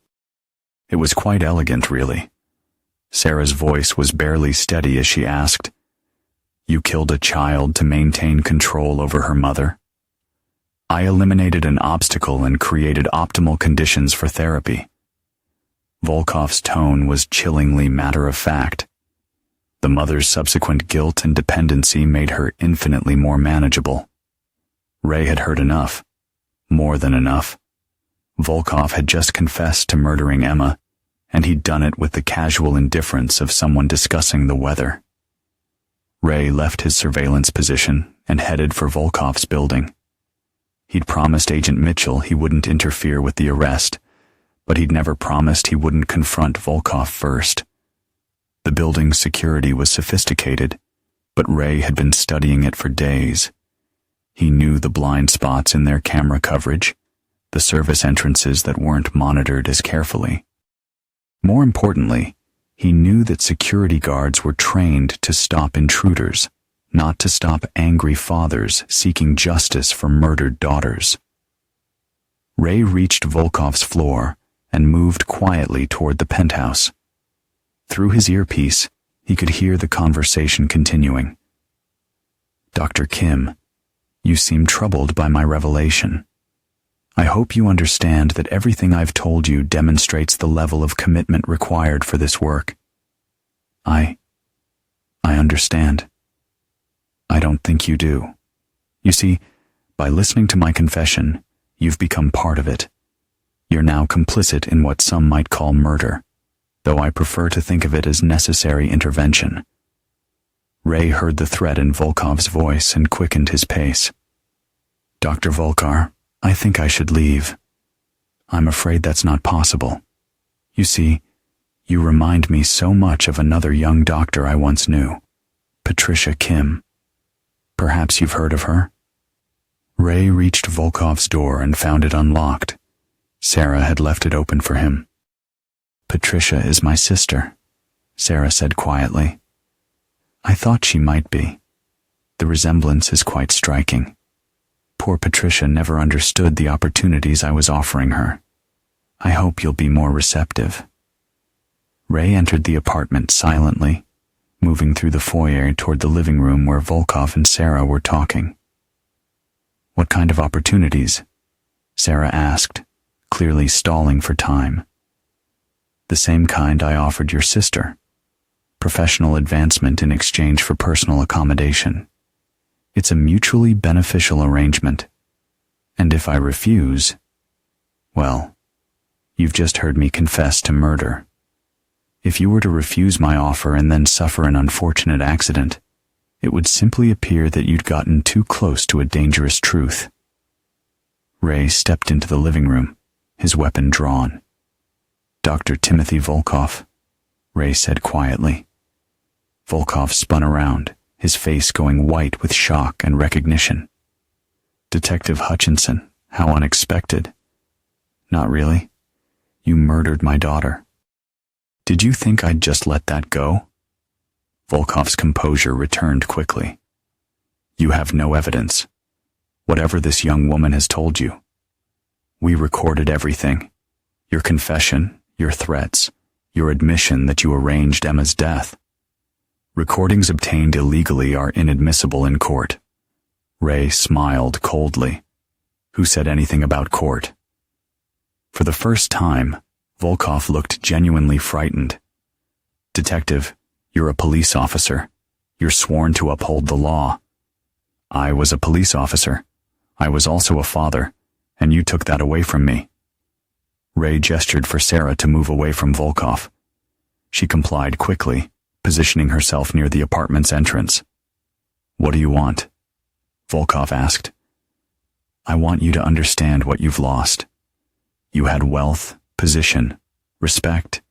It was quite elegant, really. Sarah's voice was barely steady as she asked, "You killed a child to maintain control over her mother?" "I eliminated an obstacle and created optimal conditions for therapy." Volkov's tone was chillingly matter-of-fact. The mother's subsequent guilt and dependency made her infinitely more manageable. Ray had heard enough. More than enough. Volkov had just confessed to murdering Emma, and he'd done it with the casual indifference of someone discussing the weather. Ray left his surveillance position and headed for Volkov's building. He'd promised Agent Mitchell he wouldn't interfere with the arrest, but he'd never promised he wouldn't confront Volkov first. The building's security was sophisticated, but Ray had been studying it for days. He knew the blind spots in their camera coverage, the service entrances that weren't monitored as carefully. More importantly, he knew that security guards were trained to stop intruders, not to stop angry fathers seeking justice for murdered daughters. Ray reached Volkov's floor and moved quietly toward the penthouse. Through his earpiece, he could hear the conversation continuing. "Dr. Kim, you seem troubled by my revelation. I hope you understand that everything I've told you demonstrates the level of commitment required for this work." I understand." "I don't think you do. You see, by listening to my confession, you've become part of it. You're now complicit in what some might call murder, though I prefer to think of it as necessary intervention." Ray heard the threat in Volkov's voice and quickened his pace. "Dr. Volkar, I think I should leave. I'm afraid that's not possible. You see, you remind me so much of another young doctor I once knew, Patricia Kim. Perhaps you've heard of her?" Ray reached Volkov's door and found it unlocked. Sarah had left it open for him. "Patricia is my sister," Sarah said quietly. "I thought she might be. The resemblance is quite striking. Poor Patricia never understood the opportunities I was offering her. I hope you'll be more receptive." Ray entered the apartment silently, moving through the foyer toward the living room where Volkov and Sarah were talking. "What kind of opportunities?" Sarah asked, clearly stalling for time. "The same kind I offered your sister. Professional advancement in exchange for personal accommodation. It's a mutually beneficial arrangement. And if I refuse, well, you've just heard me confess to murder. If you were to refuse my offer and then suffer an unfortunate accident, it would simply appear that you'd gotten too close to a dangerous truth." Ray stepped into the living room, his weapon drawn. "Dr. Timothy Volkov," Ray said quietly. Volkov spun around, his face going white with shock and recognition. "Detective Hutchinson, how unexpected." "Not really. You murdered my daughter. Did you think I'd just let that go?" Volkov's composure returned quickly. "You have no evidence. Whatever this young woman has told you. We recorded everything. Your confession, your threats, your admission that you arranged Emma's death. Recordings obtained illegally are inadmissible in court." Ray smiled coldly. "Who said anything about court?" For the first time, Volkov looked genuinely frightened. "Detective, you're a police officer. You're sworn to uphold the law. I was a police officer. I was also a father, and you took that away from me." Ray gestured for Sarah to move away from Volkov. She complied quickly, positioning herself near the apartment's entrance. "What do you want?" Volkov asked. "I want you to understand what you've lost. You had wealth, position, respect.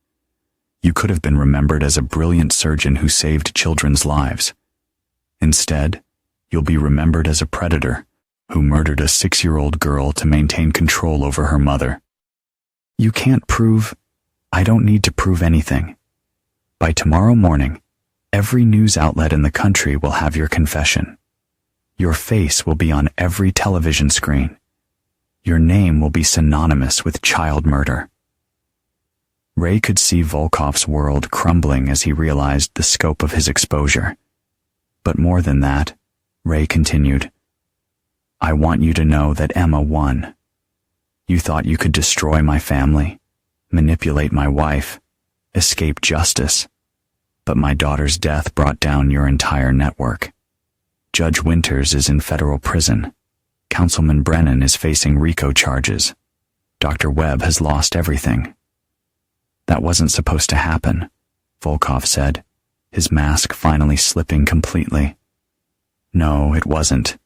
You could have been remembered as a brilliant surgeon who saved children's lives. Instead, you'll be remembered as a predator who murdered a 6-year-old girl to maintain control over her mother. You can't prove... I don't need to prove anything. By tomorrow morning, every news outlet in the country will have your confession. Your face will be on every television screen. Your name will be synonymous with child murder." Ray could see Volkov's world crumbling as he realized the scope of his exposure. But more than that, Ray continued, "I want you to know that Emma won. You thought you could destroy my family, manipulate my wife, escape justice. But my daughter's death brought down your entire network. Judge Winters is in federal prison. Councilman Brennan is facing RICO charges. Dr. Webb has lost everything." "That wasn't supposed to happen," Volkov said, his mask finally slipping completely. "No, it wasn't.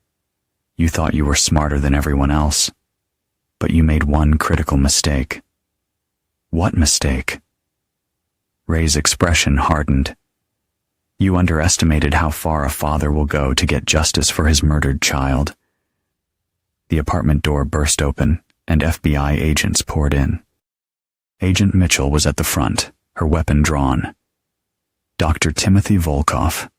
You thought you were smarter than everyone else. But you made one critical mistake." "What mistake?" Ray's expression hardened. You underestimated how far a father will go to get justice for his murdered child. The apartment door burst open, and FBI agents poured in. Agent Mitchell was at the front, her weapon drawn. Dr. Timothy Volkoff,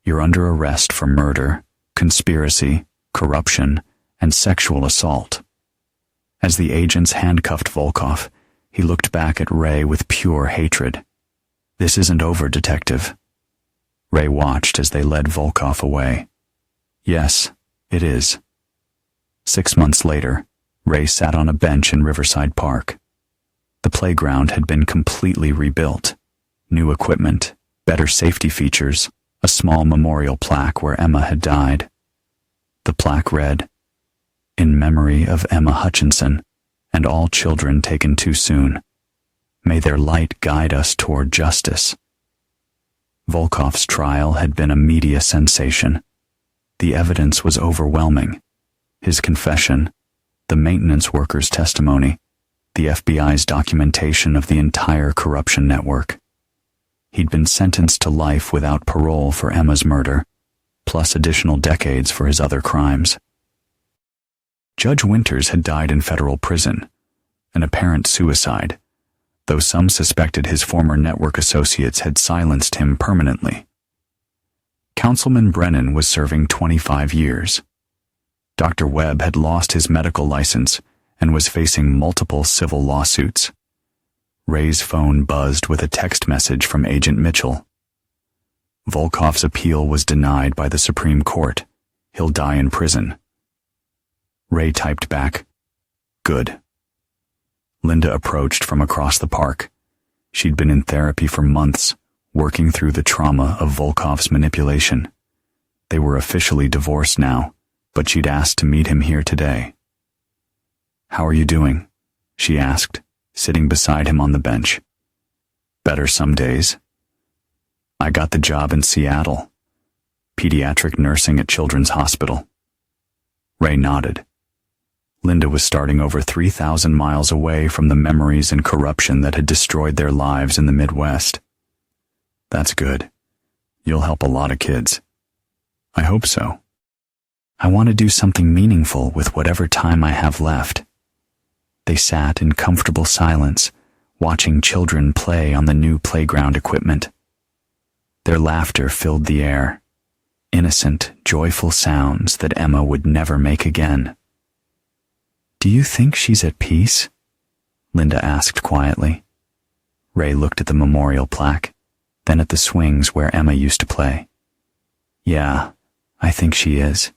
you're under arrest for murder, conspiracy, corruption, and sexual assault. As the agents handcuffed Volkoff, he looked back at Ray with pure hatred. This isn't over, Detective. Ray watched as they led Volkoff away. Yes, it is. 6 months later, Ray sat on a bench in Riverside Park. The playground had been completely rebuilt. New equipment, better safety features, a small memorial plaque where Emma had died. The plaque read, "In memory of Emma Hutchinson and all children taken too soon. May their light guide us toward justice." Volkoff's trial had been a media sensation. The evidence was overwhelming. His confession, the maintenance worker's testimony, the FBI's documentation of the entire corruption network. He'd been sentenced to life without parole for Emma's murder, plus additional decades for his other crimes. Judge Winters had died in federal prison, an apparent suicide, though some suspected his former network associates had silenced him permanently. Councilman Brennan was serving 25 years. Dr. Webb had lost his medical license and was facing multiple civil lawsuits. Ray's phone buzzed with a text message from Agent Mitchell. Volkoff's appeal was denied by the Supreme Court. He'll die in prison. Ray typed back, "Good." Linda approached from across the park. She'd been in therapy for months, working through the trauma of Volkoff's manipulation. They were officially divorced now, but she'd asked to meet him here today. "How are you doing?" she asked, sitting beside him on the bench. "Better some days. I got the job in Seattle, pediatric nursing at Children's Hospital." Ray nodded. Linda was starting over 3,000 miles away from the memories and corruption that had destroyed their lives in the Midwest. "That's good. You'll help a lot of kids." "I hope so. I want to do something meaningful with whatever time I have left." They sat in comfortable silence, watching children play on the new playground equipment. Their laughter filled the air, innocent, joyful sounds that Emma would never make again. "Do you think she's at peace?" Linda asked quietly. Ray looked at the memorial plaque, then at the swings where Emma used to play. "Yeah, I think she is.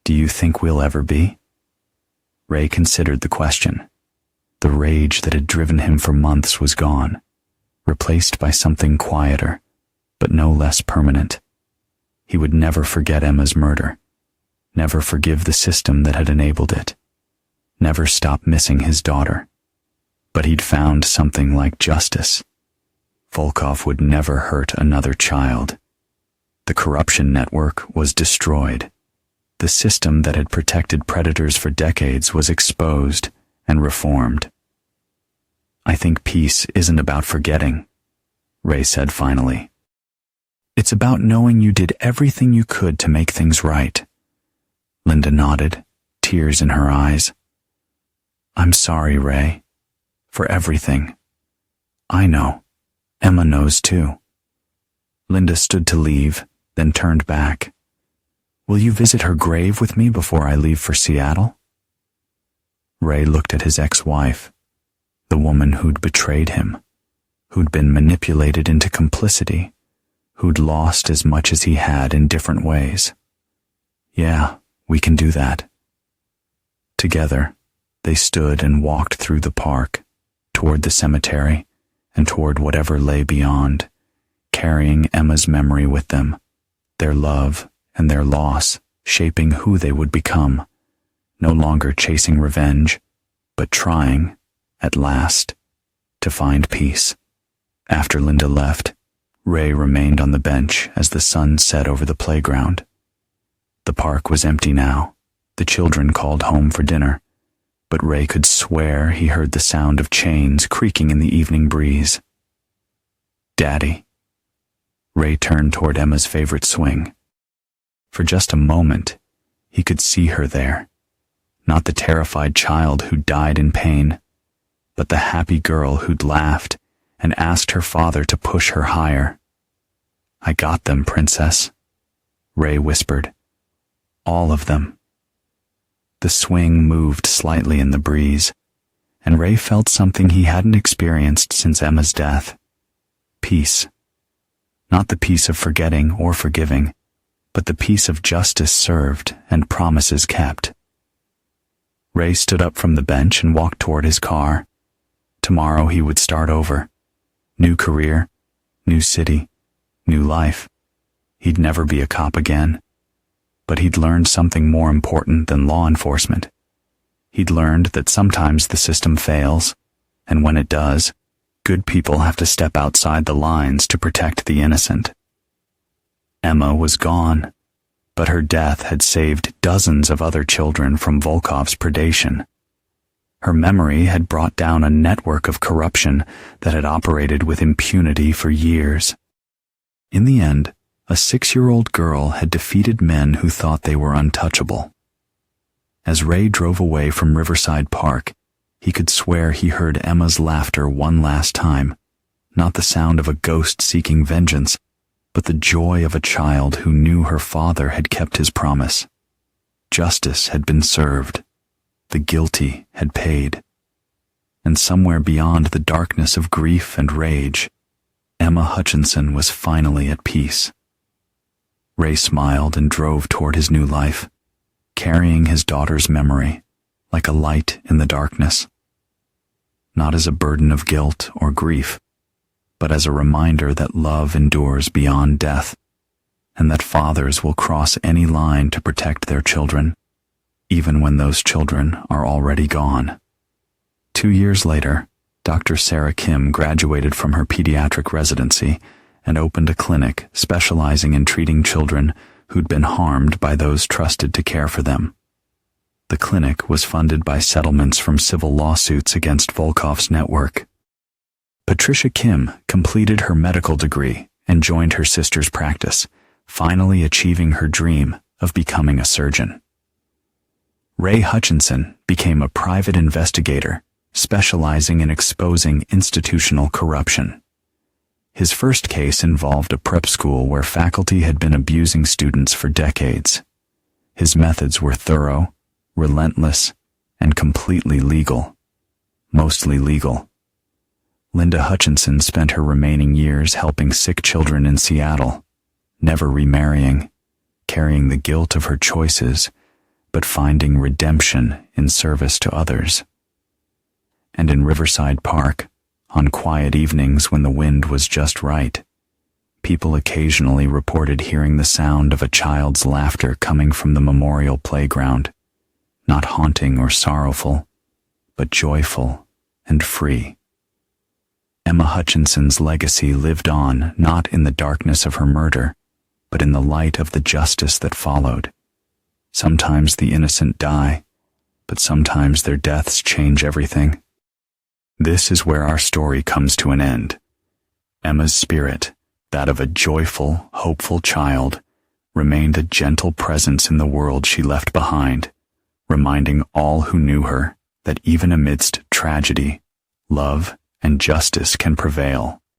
Do you think we'll ever be?" Ray considered the question. The rage that had driven him for months was gone, replaced by something quieter, but no less permanent. He would never forget Emma's murder, never forgive the system that had enabled it, never stop missing his daughter. But he'd found something like justice. Volkoff would never hurt another child. The corruption network was destroyed. The system that had protected predators for decades was exposed and reformed. "I think peace isn't about forgetting," Ray said finally. "It's about knowing you did everything you could to make things right." Linda nodded, tears in her eyes. "I'm sorry, Ray, for everything. I know. Emma knows too." Linda stood to leave, then turned back. "Will you visit her grave with me before I leave for Seattle?" Ray looked at his ex-wife, the woman who'd betrayed him, who'd been manipulated into complicity, who'd lost as much as he had in different ways. "Yeah, we can do that." Together, they stood and walked through the park, toward the cemetery, and toward whatever lay beyond, carrying Emma's memory with them, their love and their loss shaping who they would become, no longer chasing revenge, but trying, at last, to find peace. After Linda left, Ray remained on the bench as the sun set over the playground. The park was empty now. The children called home for dinner, but Ray could swear he heard the sound of chains creaking in the evening breeze. "Daddy." Ray turned toward Emma's favorite swing. For just a moment, he could see her there. Not the terrified child who died in pain, but the happy girl who'd laughed and asked her father to push her higher. "I got them, princess," Ray whispered. "All of them." The swing moved slightly in the breeze, and Ray felt something he hadn't experienced since Emma's death. Peace. Not the peace of forgetting or forgiving, but the peace of justice served and promises kept. Ray stood up from the bench and walked toward his car. Tomorrow he would start over. New career, new city, new life. He'd never be a cop again. But he'd learned something more important than law enforcement. He'd learned that sometimes the system fails, and when it does, good people have to step outside the lines to protect the innocent. Emma was gone, but her death had saved dozens of other children from Volkov's predation. Her memory had brought down a network of corruption that had operated with impunity for years. In the end, a 6-year-old girl had defeated men who thought they were untouchable. As Ray drove away from Riverside Park, he could swear he heard Emma's laughter one last time, not the sound of a ghost seeking vengeance, but the joy of a child who knew her father had kept his promise. Justice had been served. The guilty had paid. And somewhere beyond the darkness of grief and rage, Emma Hutchinson was finally at peace. Ray smiled and drove toward his new life, carrying his daughter's memory like a light in the darkness. Not as a burden of guilt or grief, but as a reminder that love endures beyond death, and that fathers will cross any line to protect their children, even when those children are already gone. 2 years later, Dr. Sarah Kim graduated from her pediatric residency and opened a clinic specializing in treating children who'd been harmed by those trusted to care for them. The clinic was funded by settlements from civil lawsuits against Volkov's network. Patricia Kim completed her medical degree and joined her sister's practice, finally achieving her dream of becoming a surgeon. Ray Hutchinson became a private investigator, specializing in exposing institutional corruption. His first case involved a prep school where faculty had been abusing students for decades. His methods were thorough, relentless, and completely legal. Mostly legal. Linda Hutchinson spent her remaining years helping sick children in Seattle, never remarrying, carrying the guilt of her choices, but finding redemption in service to others. And in Riverside Park, on quiet evenings when the wind was just right, people occasionally reported hearing the sound of a child's laughter coming from the memorial playground, not haunting or sorrowful, but joyful and free. Emma Hutchinson's legacy lived on not in the darkness of her murder, but in the light of the justice that followed. Sometimes the innocent die, but sometimes their deaths change everything. This is where our story comes to an end. Emma's spirit, that of a joyful, hopeful child, remained a gentle presence in the world she left behind, reminding all who knew her that even amidst tragedy, love and justice can prevail.